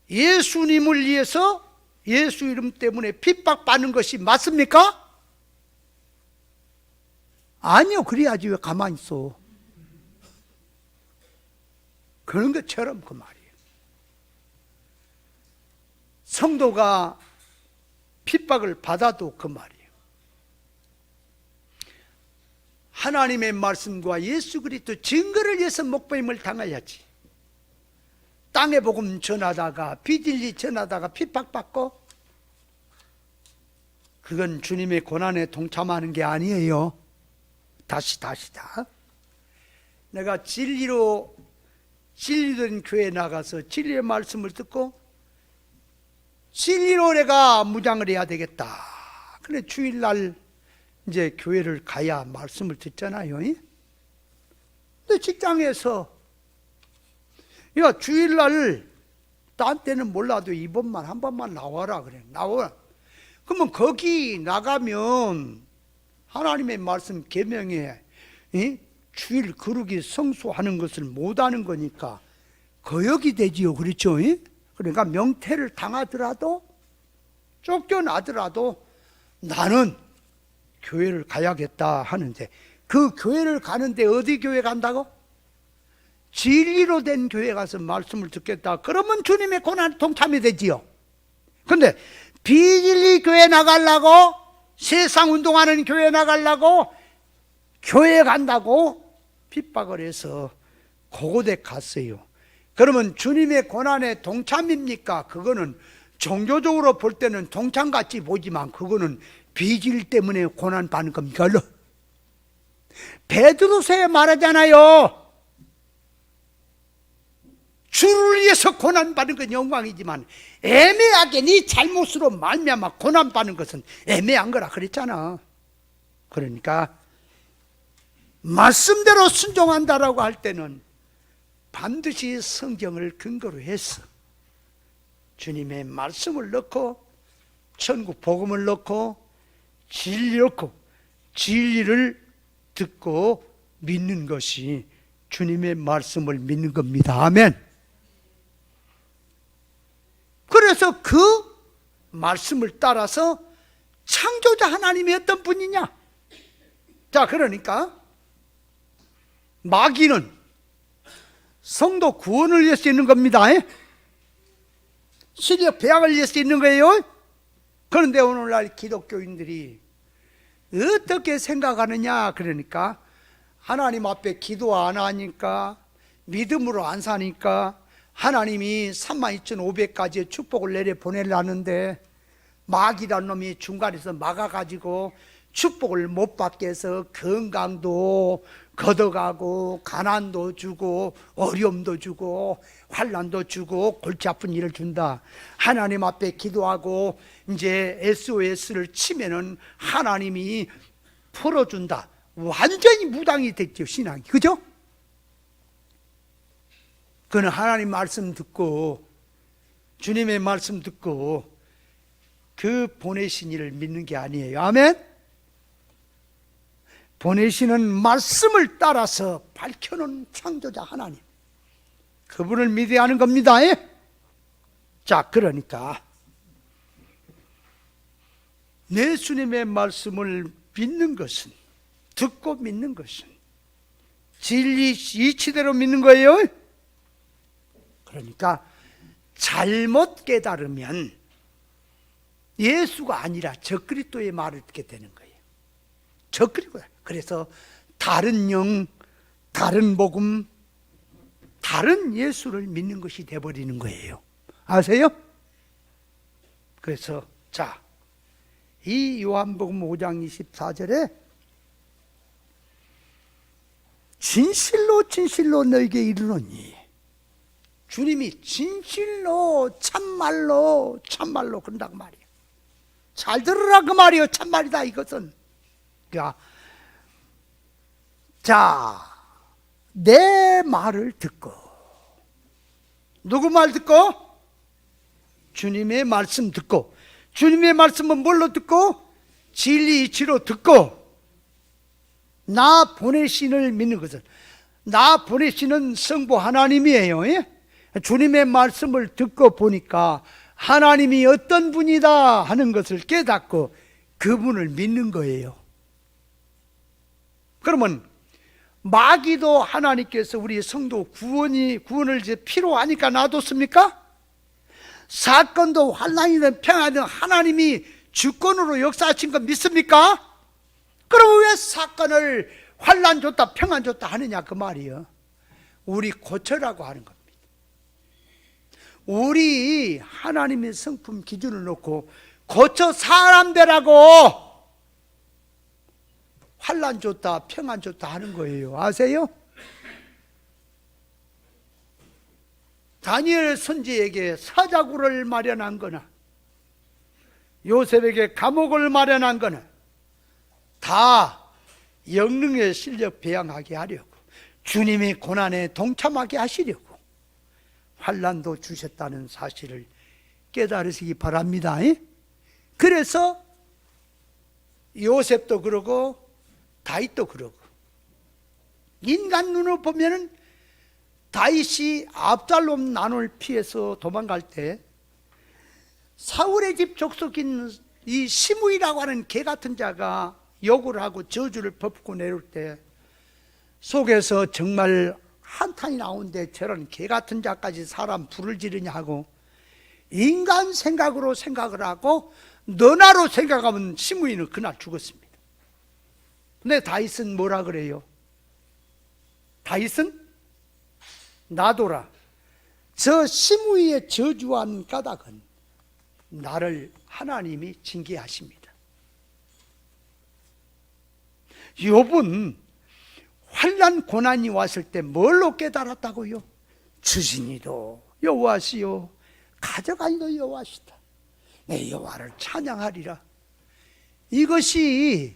예수님을 위해서 예수 이름 때문에 핍박받는 것이 맞습니까? 아니요. 그래야지 왜 가만히 있어. 그런 것처럼 그 말이에요. 성도가 핍박을 받아도 그 말이에요. 하나님의 말씀과 예수 그리스도 증거를 위해서 목배임을 당해야지. 땅의 복음 전하다가 비진리 전하다가 핍박받고, 그건 주님의 고난에 동참하는 게 아니에요. 다시다. 내가 진리된 교회에 나가서 진리의 말씀을 듣고 진리로 내가 무장을 해야 되겠다. 그래 주일날 이제 교회를 가야 말씀을 듣잖아요. 근데 직장에서 야 주일날 딴 때는 몰라도 이번만 한 번만 나와라 그래. 나와. 그러면 거기 나가면 하나님의 말씀 계명에 주일 거룩이 성수하는 것을 못하는 거니까 거역이 되지요. 그렇죠? 그러니까 명태를 당하더라도 쫓겨나더라도 나는 교회를 가야겠다 하는데, 그 교회를 가는데 어디 교회 간다고? 진리로 된 교회 가서 말씀을 듣겠다. 그러면 주님의 고난 동참이 되지요. 근데 비진리 교회 나가려고, 세상 운동하는 교회 나가려고 교회 간다고 핍박을 해서 고고대 갔어요. 그러면 주님의 고난에 동참입니까? 그거는 종교적으로 볼 때는 동참같이 보지만 그거는 비질 때문에 고난 받는 겁니까? 베드로서에 말하잖아요. 주를 위해서 고난 받는 건 영광이지만 애매하게 네 잘못으로 말미암아 고난 받는 것은 애매한 거라 그랬잖아. 그러니까 말씀대로 순종한다라고 할 때는 반드시 성경을 근거로 해서 주님의 말씀을 넣고 천국 복음을 넣고 진리를 넣고 진리를 듣고 믿는 것이 주님의 말씀을 믿는 겁니다. 아멘. 그래서 그 말씀을 따라서 창조자 하나님이 어떤 분이냐? 자, 그러니까 마귀는 성도 구원을 위해서 있는 겁니다. 시력 배양을 위해서 있는 거예요. 그런데 오늘날 기독교인들이 어떻게 생각하느냐? 그러니까 하나님 앞에 기도 안 하니까, 믿음으로 안 사니까 하나님이 32,500가지의 축복을 내려 보내려는데 마귀란 놈이 중간에서 막아가지고 축복을 못 받게 해서 건강도 걷어가고 가난도 주고 어려움도 주고 환난도 주고 골치 아픈 일을 준다. 하나님 앞에 기도하고 이제 SOS를 치면은 하나님이 풀어준다. 완전히 무당이 됐죠, 신앙이. 그죠? 그는 하나님 말씀 듣고 주님의 말씀 듣고 그 보내신 이를 믿는 게 아니에요. 아멘? 보내시는 말씀을 따라서 밝혀놓은 창조자 하나님, 그분을 믿어야 하는 겁니다. 자, 그러니까 내 주님의 말씀을 믿는 것은, 듣고 믿는 것은 진리 이치대로 믿는 거예요. 그러니까 잘못 깨달으면 예수가 아니라 적그리스도의 말을 듣게 되는 거예요. 적그리스도야. 그래서 다른 영, 다른 복음, 다른 예수를 믿는 것이 되어버리는 거예요. 아세요? 그래서 자, 이 요한복음 5장 24절에 진실로 진실로 너에게 이르노니, 주님이 진실로 참말로 참말로 그런다고 말이에요. 잘 들으라 그 말이에요. 참말이다 이것은. 그러니까 자, 내 말을 듣고, 누구 말 듣고? 주님의 말씀 듣고. 주님의 말씀은 뭘로 듣고? 진리 이치로 듣고 나 보내신을 믿는 것은, 나 보내시는 성부 하나님이에요. 주님의 말씀을 듣고 보니까 하나님이 어떤 분이다 하는 것을 깨닫고 그분을 믿는 거예요. 그러면 마귀도 하나님께서 우리 성도 구원을 이제 필요하니까 놔뒀습니까? 사건도 환난이든 평화든 하나님이 주권으로 역사하신 거 믿습니까? 그럼 왜 사건을 환난 줬다 평안 줬다 하느냐 그 말이에요. 우리 고쳐라고 하는 겁니다. 우리 하나님의 성품 기준을 놓고 고쳐 사람 되라고 환난 줬다 평안 줬다 하는 거예요. 아세요? 다니엘 선지에게 사자굴을 마련한 거나 요셉에게 감옥을 마련한 것은 다 영능의 실력 배양하게 하려고, 주님의 고난에 동참하게 하시려고 환난도 주셨다는 사실을 깨달으시기 바랍니다. 그래서 요셉도 그러고 다윗도 그러고, 인간 눈으로 보면은 다윗이 압살롬 난을 피해서 도망갈 때 사울의 집 족속인 이 시므이라고 하는 개 같은 자가 욕을 하고 저주를 퍼붓고 내려올 때 속에서 정말 한탄이 나오는데 저런 개 같은 자까지 사람 불을 지르냐 하고 인간 생각으로 생각을 하고 너나로 생각하면 시므이는 그날 죽었습니다. 근데 다윗은 뭐라 그래요? 다윗은 나도라, 저 시므이의 저주한 까닭은 나를 하나님이 징계하십니다. 욥은 환난 고난이 왔을 때 뭘로 깨달았다고요? 주신이도 여호와시요 가져가니도 여호와시다. 내 여호와를 찬양하리라. 이것이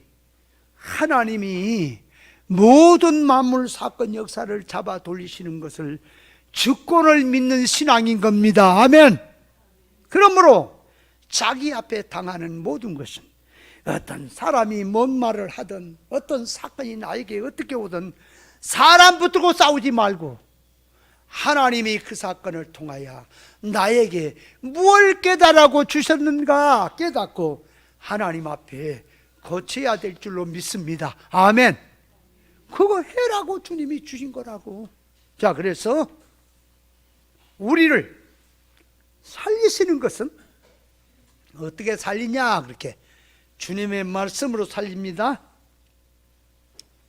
하나님이 모든 만물 사건 역사를 잡아 돌리시는 것을 주권을 믿는 신앙인 겁니다. 아멘. 그러므로 자기 앞에 당하는 모든 것은 어떤 사람이 뭔 말을 하든 어떤 사건이 나에게 어떻게 오든 사람 붙들고 싸우지 말고 하나님이 그 사건을 통하여 나에게 무엇을 깨달라고 주셨는가 깨닫고 하나님 앞에 거쳐야 될 줄로 믿습니다. 아멘. 그거 해라고 주님이 주신 거라고. 자, 그래서 우리를 살리시는 것은 어떻게 살리냐? 그렇게 주님의 말씀으로 살립니다.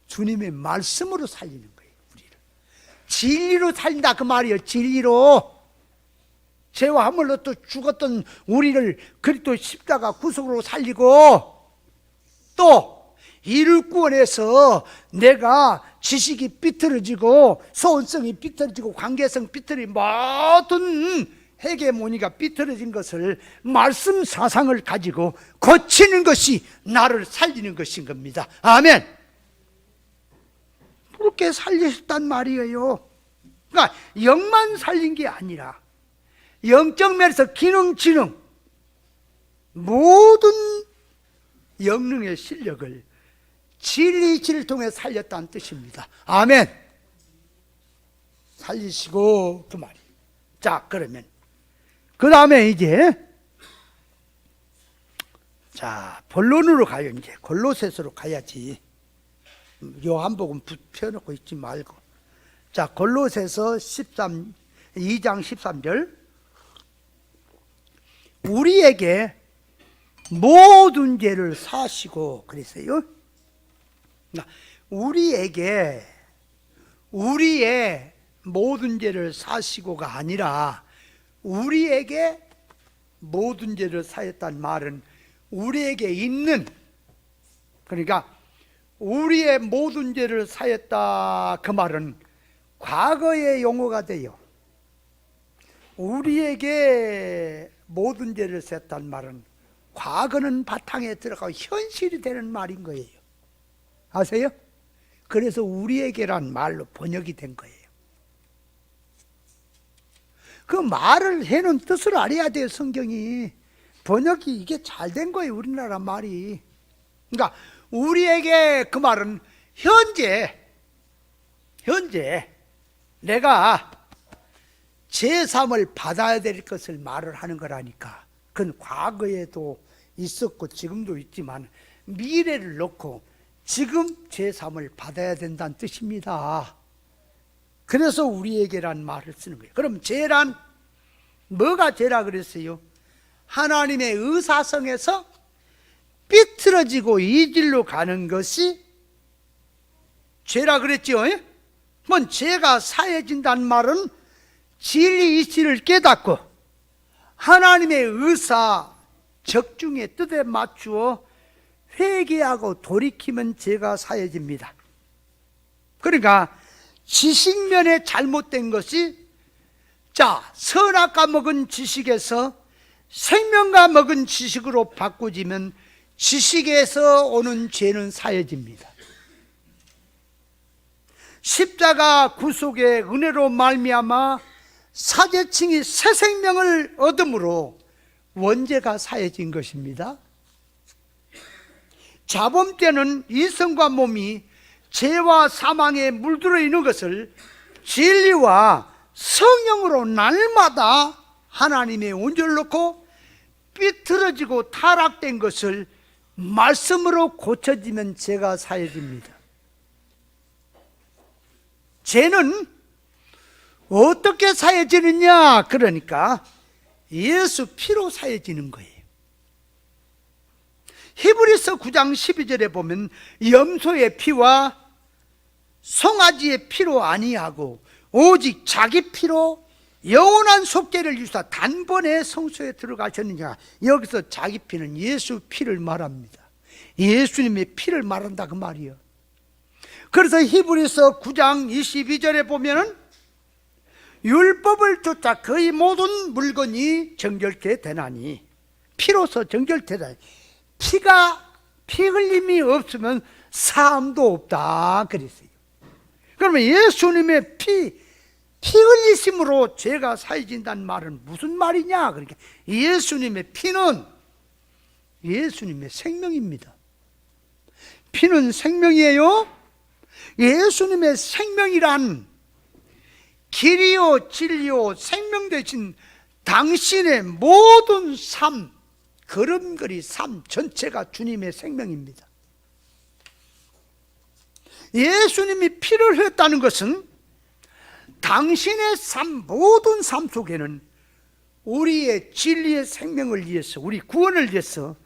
주님의 말씀으로 살리는 거예요. 우리를 진리로 살린다 그 말이에요. 진리로. 죄와 함을로 또 죽었던 우리를 그리스도 십자가 구속으로 살리고, 또 이를 구원해서 내가 지식이 삐뚤어지고 소원성이 삐뚤어지고 관계성 삐뚤어진 모든 헤게모니가 삐뚤어진 것을 말씀 사상을 가지고 고치는 것이 나를 살리는 것인 겁니다. 아멘. 그렇게 살리셨단 말이에요. 그러니까 영만 살린 게 아니라 영적 면에서 기능, 지능, 모든 영능의 실력을 진리를 통해 살렸다는 뜻입니다. 아멘. 살리시고 그 말이에요. 자, 그러면 그 다음에 이제 자 본론으로 가요. 이제 골로새서로 가야지. 요한복음 펴놓고 있지 말고. 자, 골로새서 2장 13절. 우리에게 모든 죄를 사시고 그랬어요. 우리에게 우리의 모든 죄를 사시고가 아니라 우리에게 모든 죄를 사했단 말은 우리에게 있는, 그러니까 우리의 모든 죄를 사했다 그 말은 과거의 용어가 돼요. 우리에게 모든 죄를 사했단 말은 과거는 바탕에 들어가고 현실이 되는 말인 거예요. 아세요? 그래서 우리에게란 말로 번역이 된 거예요. 그 말을 해놓은 뜻을 알아야 돼요. 성경이 번역이 이게 잘 된 거예요. 우리나라 말이. 그러니까 우리에게 그 말은 현재 내가 제3을 받아야 될 것을 말을 하는 거라니까. 그건 과거에도 있었고 지금도 있지만 미래를 놓고 지금 제3을 받아야 된다는 뜻입니다. 그래서 우리에게란 말을 쓰는 거예요. 그럼 죄란 뭐가 죄라 그랬어요? 하나님의 의사성에서 삐뚤어지고 이 길로 가는 것이 죄라 그랬죠. 그럼 죄가 사해진다는 말은 진리 이치를 깨닫고 하나님의 의사 적중의 뜻에 맞추어 회개하고 돌이키면 죄가 사해집니다. 그러니까 지식면에 잘못된 것이, 자, 선악과 먹은 지식에서 생명과 먹은 지식으로 바꾸지면 지식에서 오는 죄는 사해집니다. 십자가 구속의 은혜로 말미암아 사제층이 새 생명을 얻음으로 원죄가 사해진 것입니다. 자범 때는 이성과 몸이 죄와 사망에 물들어 있는 것을 진리와 성령으로 날마다 하나님의 온전을 놓고 삐뚤어지고 타락된 것을 말씀으로 고쳐지면 죄가 사해집니다. 죄는 어떻게 사해지느냐? 그러니까 예수 피로 사해지는 거예요. 히브리서 9장 12절에 보면 염소의 피와 송아지의 피로 아니하고 오직 자기 피로 영원한 속죄를 이루사 단번에 성소에 들어가셨느냐. 여기서 자기 피는 예수 피를 말합니다. 예수님의 피를 말한다 그 말이에요. 그래서 히브리서 9장 22절에 보면은 율법을 쫓아 거의 모든 물건이 정결케 되나니 피로서 정결되다. 피 흘림이 없으면 사함도 없다 그랬어요. 그러면 예수님의 피 흘리심으로 죄가 사해진다는 말은 무슨 말이냐? 그러니까 예수님의 피는 예수님의 생명입니다. 피는 생명이에요. 예수님의 생명이란 길이요 진리요 생명 되신 당신의 모든 삶, 걸음걸이 삶 전체가 주님의 생명입니다. 예수님이 피를 흘렸다는 것은 당신의 삶, 모든 삶 속에는 우리의 진리의 생명을 위해서, 우리 구원을 위해서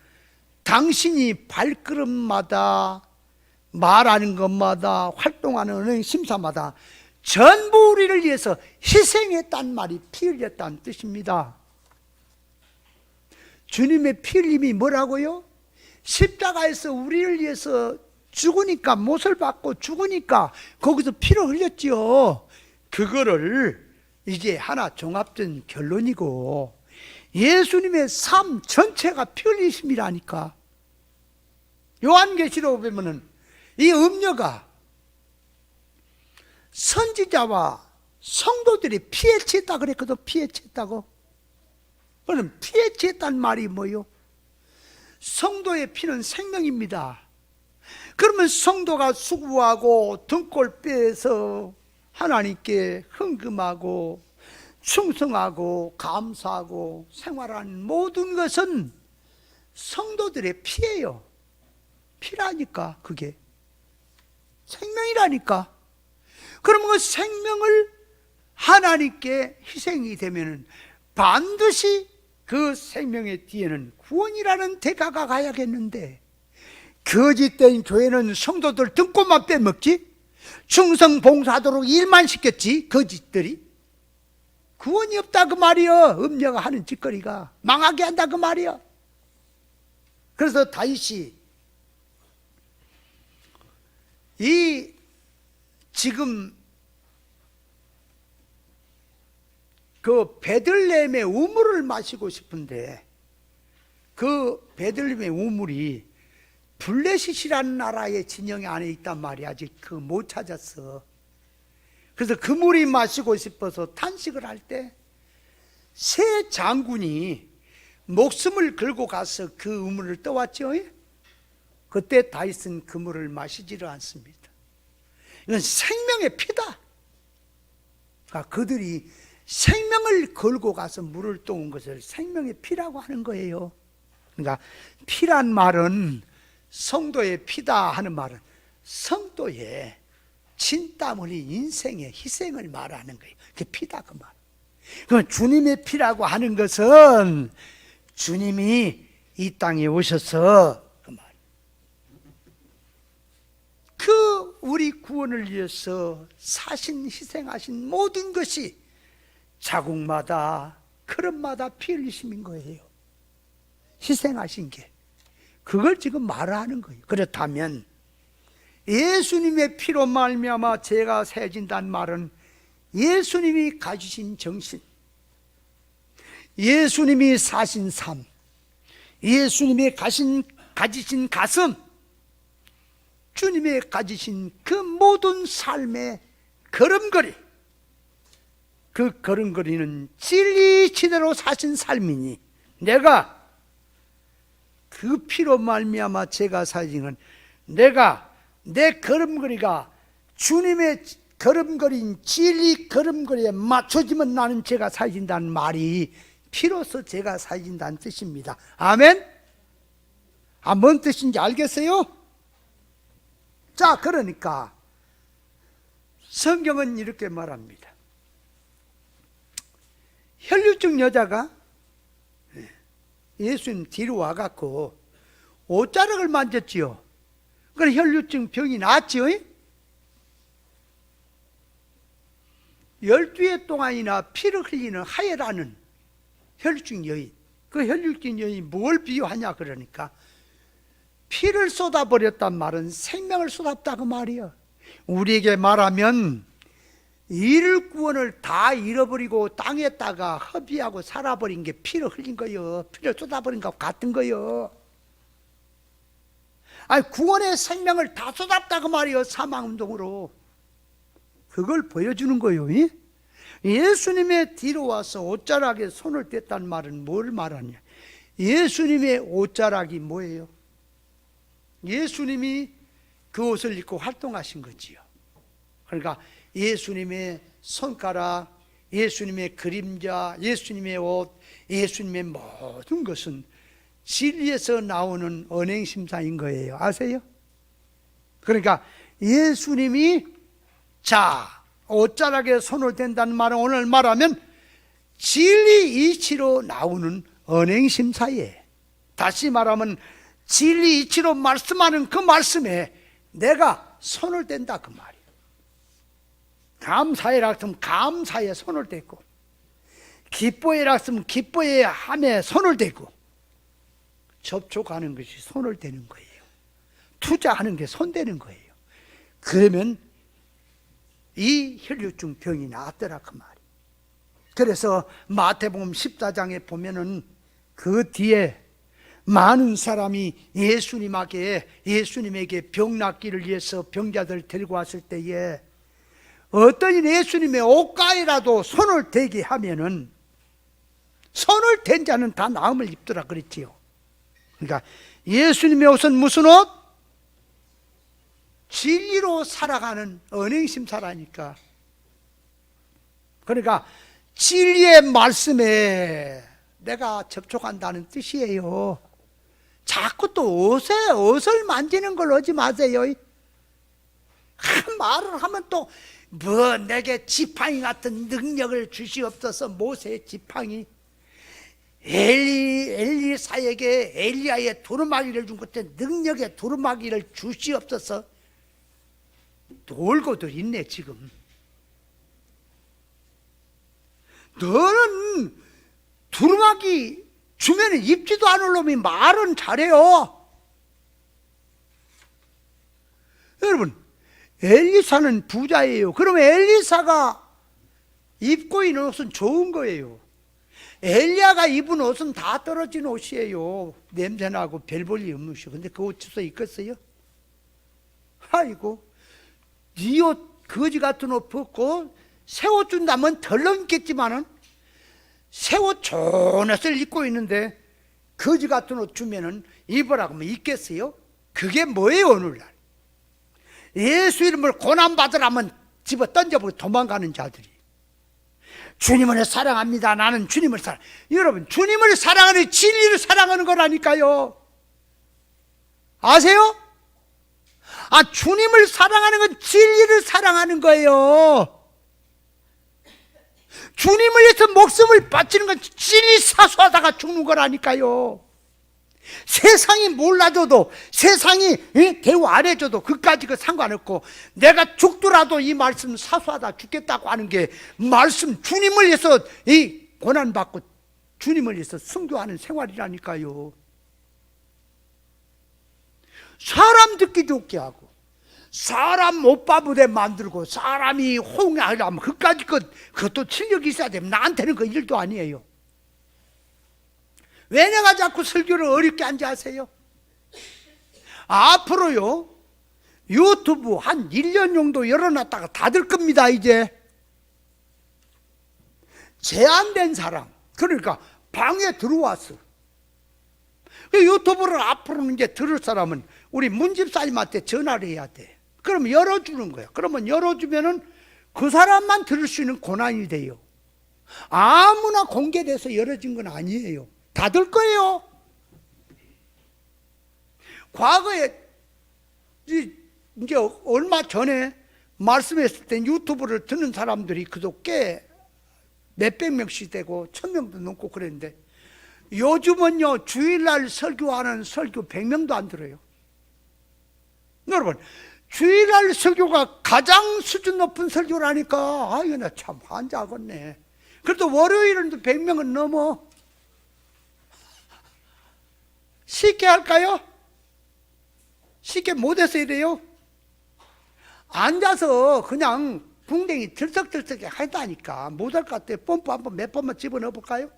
당신이 발걸음마다 말하는 것마다 활동하는 심사마다 전부 우리를 위해서 희생했단 말이 피 흘렸다는 뜻입니다. 주님의 피 흘림이 뭐라고요? 십자가에서 우리를 위해서 죽으니까, 못을 받고 죽으니까 거기서 피를 흘렸지요. 그거를 이제 하나 종합된 결론이고, 예수님의 삶 전체가 피 흘리심이라니까. 요한계시록 보면은 이 음녀가 선지자와 성도들이 피에 취했다 그랬거든. 피에 취했다고. 그럼 피에 취했다는 말이 뭐요? 성도의 피는 생명입니다. 그러면 성도가 수고하고 등골 빼서 하나님께 헌금하고 충성하고 감사하고 생활하는 모든 것은 성도들의 피예요. 피라니까. 그게 생명이라니까. 그러면 그 생명을 하나님께 희생이 되면은 반드시 그 생명의 뒤에는 구원이라는 대가가 가야겠는데, 거짓된 교회는 성도들 등골만 빼먹지, 충성 봉사하도록 일만 시켰지. 거짓들이 구원이 없다 그 말이여. 음녀가 하는 짓거리가 망하게 한다 그 말이여. 그래서 다윗이 이 지금 그 베들레헴의 우물을 마시고 싶은데, 그 베들레헴의 우물이 블레셋이라는 나라의 진영 안에 있단 말이야. 아직 그 못 찾았어. 그래서 그 물이 마시고 싶어서 탄식을 할 때 세 장군이 목숨을 걸고 가서 그 우물을 떠왔죠. 그때 다윗은 그 물을 마시지를 않습니다. 이건 생명의 피다. 그러니까 그들이 생명을 걸고 가서 물을 떠온 것을 생명의 피라고 하는 거예요. 그러니까 피란 말은, 성도의 피다 하는 말은 성도의 진땀 흘린 인생의 희생을 말하는 거예요. 그게 피다 그 말. 그럼 주님의 피라고 하는 것은 주님이 이 땅에 오셔서 그 말, 그 우리 구원을 위해서 사신 희생하신 모든 것이 자국마다 걸음마다 피 흘리심인 거예요. 희생하신 게 그걸 지금 말하는 거예요. 그렇다면 예수님의 피로 말미암아 죄가 사해진다는 말은 예수님이 가지신 정신, 예수님이 사신 삶, 예수님이 가지신 가슴, 주님이 가지신 그 모든 삶의 걸음걸이, 그 걸음걸이는 진리 지대로 사신 삶이니 내가 그 피로 말미암아 제가 사신 건 내가 내 걸음걸이가 주님의 걸음걸이인 진리 걸음걸이에 맞춰지면 나는 제가 살진다는 말이 피로서 제가 살진다는 뜻입니다. 아멘? 뭔 뜻인지 알겠어요? 자, 그러니까 성경은 이렇게 말합니다. 혈류증 여자가 예수님 뒤로 와갖고 옷자락을 만졌지요. 그래 혈류증 병이 나았지요. 12해 동안이나 피를 흘리는 하예라는 혈류증 여인, 그 혈류증 여인이 뭘 비유하냐 그러니까 피를 쏟아버렸단 말은 생명을 쏟았다 그 말이야. 우리에게 말하면 이를 구원을 다 잃어버리고 땅에다가 허비하고 살아버린 게 피를 흘린 거요. 피를 쏟아버린 것 같은 거요. 구원의 생명을 다 쏟았다 그 말이요. 사망운동으로. 그걸 보여주는 거요. 예수님의 뒤로 와서 옷자락에 손을 댔다는 말은 뭘 말하냐. 예수님의 옷자락이 뭐예요? 예수님이 그 옷을 입고 활동하신 거지요. 그러니까 예수님의 손가락, 예수님의 그림자, 예수님의 옷, 예수님의 모든 것은 진리에서 나오는 언행심사인 거예요. 아세요? 그러니까 예수님이 옷자락에 손을 댄다는 말은 오늘 말하면 진리 이치로 나오는 언행심사예요. 다시 말하면 진리 이치로 말씀하는 그 말씀에 내가 손을 댄다 그 말이에요. 감사해라 했으면 감사에 손을 댔고, 기뻐해라 했으면 기뻐해 함에 손을 대고, 접촉하는 것이 손을 대는 거예요. 투자하는 게 손 대는 거예요. 그러면 이 혈류증 병이 나았더라 그 말이에요. 그래서 마태복음 14장에 보면은 그 뒤에 많은 사람이 예수님에게 병 낫기를 위해서 병자들 데리고 왔을 때에 어떤 예수님의 옷가에라도 손을 대게 하면은 손을 댄 자는 다 나음을 입더라 그랬지요. 그러니까 예수님의 옷은 무슨 옷? 진리로 살아가는 언행심사라니까. 그러니까 진리의 말씀에 내가 접촉한다는 뜻이에요. 자꾸 또 옷을 만지는 걸 하지 마세요. 말을 하면 또 내게 지팡이 같은 능력을 주시옵소서. 모세의 지팡이, 엘리사에게 엘리야의 두루마기를 준 것처럼 능력의 두루마기를 주시옵소서. 놀고들 있네 지금. 너는 두루마기 주면 입지도 않을 놈이 말은 잘해요. 여러분, 엘리사는 부자예요. 그러면 엘리사가 입고 있는 옷은 좋은 거예요. 엘리야가 입은 옷은 다 떨어진 옷이에요. 냄새나고 별 볼 일 없는 옷이요. 근데 그 옷 주워 입겠어요? 아이고, 네 옷 거지 같은 옷 벗고 새 옷 준다면 덜렁 있겠지만은 새 옷 좋은 옷을 입고 있는데 거지 같은 옷 주면은 입으라고 하면 입겠어요? 그게 뭐예요 오늘날? 예수 이름을 고난받으라면 집어 던져버리고 도망가는 자들이. 주님을 사랑합니다. 나는 주님을 사랑. 여러분, 주님을 사랑하는 진리를 사랑하는 거라니까요. 아세요? 주님을 사랑하는 건 진리를 사랑하는 거예요. 주님을 위해서 목숨을 바치는 건 진리 사수하다가 죽는 거라니까요. 세상이 몰라줘도, 세상이 대우 안 해줘도 그까지 상관없고, 내가 죽더라도 이 말씀 사수하다 죽겠다고 하는 게 말씀, 주님을 위해서 이 고난받고 주님을 위해서 순교하는 생활이라니까요. 사람 듣기 좋게 하고, 사람 오빠 부대 만들고, 사람이 호응하려면 그것도 실력이 있어야 되면 나한테는 그 일도 아니에요. 왜 내가 자꾸 설교를 어렵게 앉아 하세요? 앞으로요, 유튜브 한 1년 정도 열어놨다가 닫을 겁니다. 이제 제한된 사람, 그러니까 방에 들어왔어. 유튜브를 앞으로는 이제 들을 사람은 우리 문집사님한테 전화를 해야 돼. 그럼 열어주는 거야. 그러면 열어주면은 그 사람만 들을 수 있는 권한이 돼요. 아무나 공개돼서 열어진 건 아니에요. 닫을 거예요. 과거에 이제 얼마 전에 말씀했을 때 유튜브를 듣는 사람들이 그도 꽤 몇백 명씩 되고 1000명도 넘고 그랬는데, 요즘은요 주일날 설교하는 설교 100명도 안 들어요. 여러분, 주일날 설교가 가장 수준 높은 설교라니까 아유 나 참 환장하겠네. 그래도 월요일은 100명은 넘어. 쉽게 할까요? 쉽게 못해서 이래요. 앉아서 그냥 궁뎅이 들썩들썩 하다니까 못할 것 같아요. 펌프 한번 몇 번만 집어넣어 볼까요?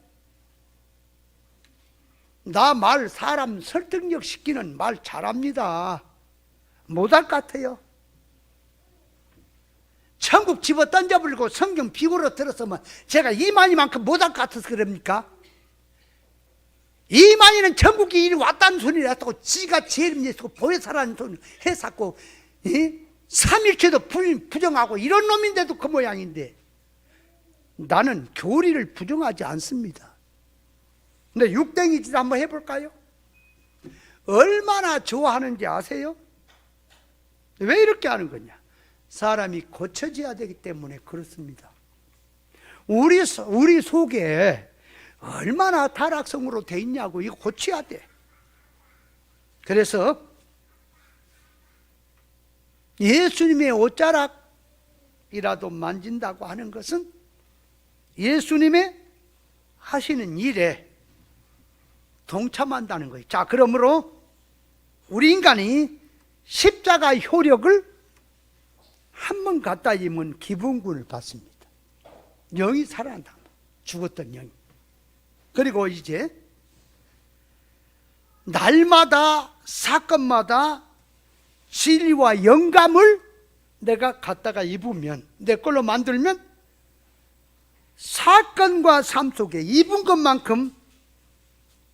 나 말 사람 설득력 시키는 말 잘합니다. 못할 것 같아요. 천국 집어 던져버리고 성경 비고로 들었으면 제가 이만희만큼 못할 것 같아서 그럽니까? 이만희는 천국이 이리 왔다는 소리를 했다고 지가 제일 예수고 보혜사라는 소리를 했었고, 3일체도 부정하고 이런 놈인데도 그 모양인데, 나는 교리를 부정하지 않습니다. 근데 육댕이짓 한번 해볼까요? 얼마나 좋아하는지 아세요? 왜 이렇게 하는 거냐? 사람이 고쳐져야 되기 때문에 그렇습니다. 우리 속에 얼마나 타락성으로 돼 있냐고, 이거 고쳐야 돼. 그래서 예수님의 옷자락이라도 만진다고 하는 것은 예수님의 하시는 일에 동참한다는 거예요. 자, 그러므로 우리 인간이 십자가 효력을 한 번 갖다 입으면 기분군을 받습니다. 영이 살아난다. 죽었던 영이. 그리고 이제 날마다 사건마다 진리와 영감을 내가 갖다가 입으면, 내 걸로 만들면 사건과 삶 속에 입은 것만큼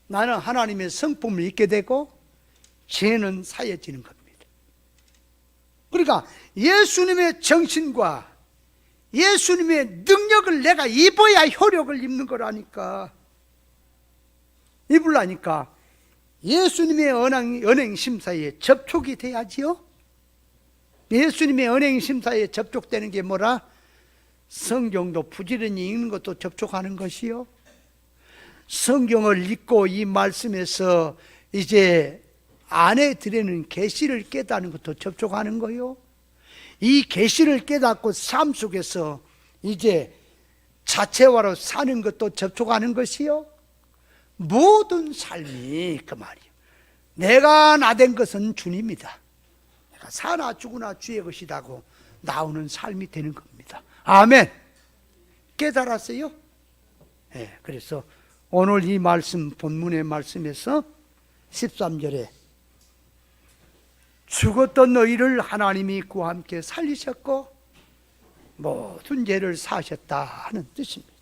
나는 하나님의 성품을 입게 되고 죄는 사해지는 겁니다. 그러니까 예수님의 정신과 예수님의 능력을 내가 입어야 효력을 입는 거라니까. 입으려니까 예수님의 언행심사에 접촉이 돼야지요. 예수님의 언행심사에 접촉되는 게 뭐라? 성경도 부지런히 읽는 것도 접촉하는 것이요, 성경을 읽고 이 말씀에서 이제 안에 들어있는 계시를 깨닫는 것도 접촉하는 거요, 이 계시를 깨닫고 삶 속에서 이제 자체화로 사는 것도 접촉하는 것이요, 모든 삶이 그 말이에요. 내가 나된 것은 주님이다. 내가 사나 죽으나 주의 것이라고 나오는 삶이 되는 겁니다. 아멘. 깨달았어요? 네, 그래서 오늘 이 말씀, 본문의 말씀에서 13절에 죽었던 너희를 하나님이 그와 함께 살리셨고 모든 죄를 사하셨다 하는 뜻입니다.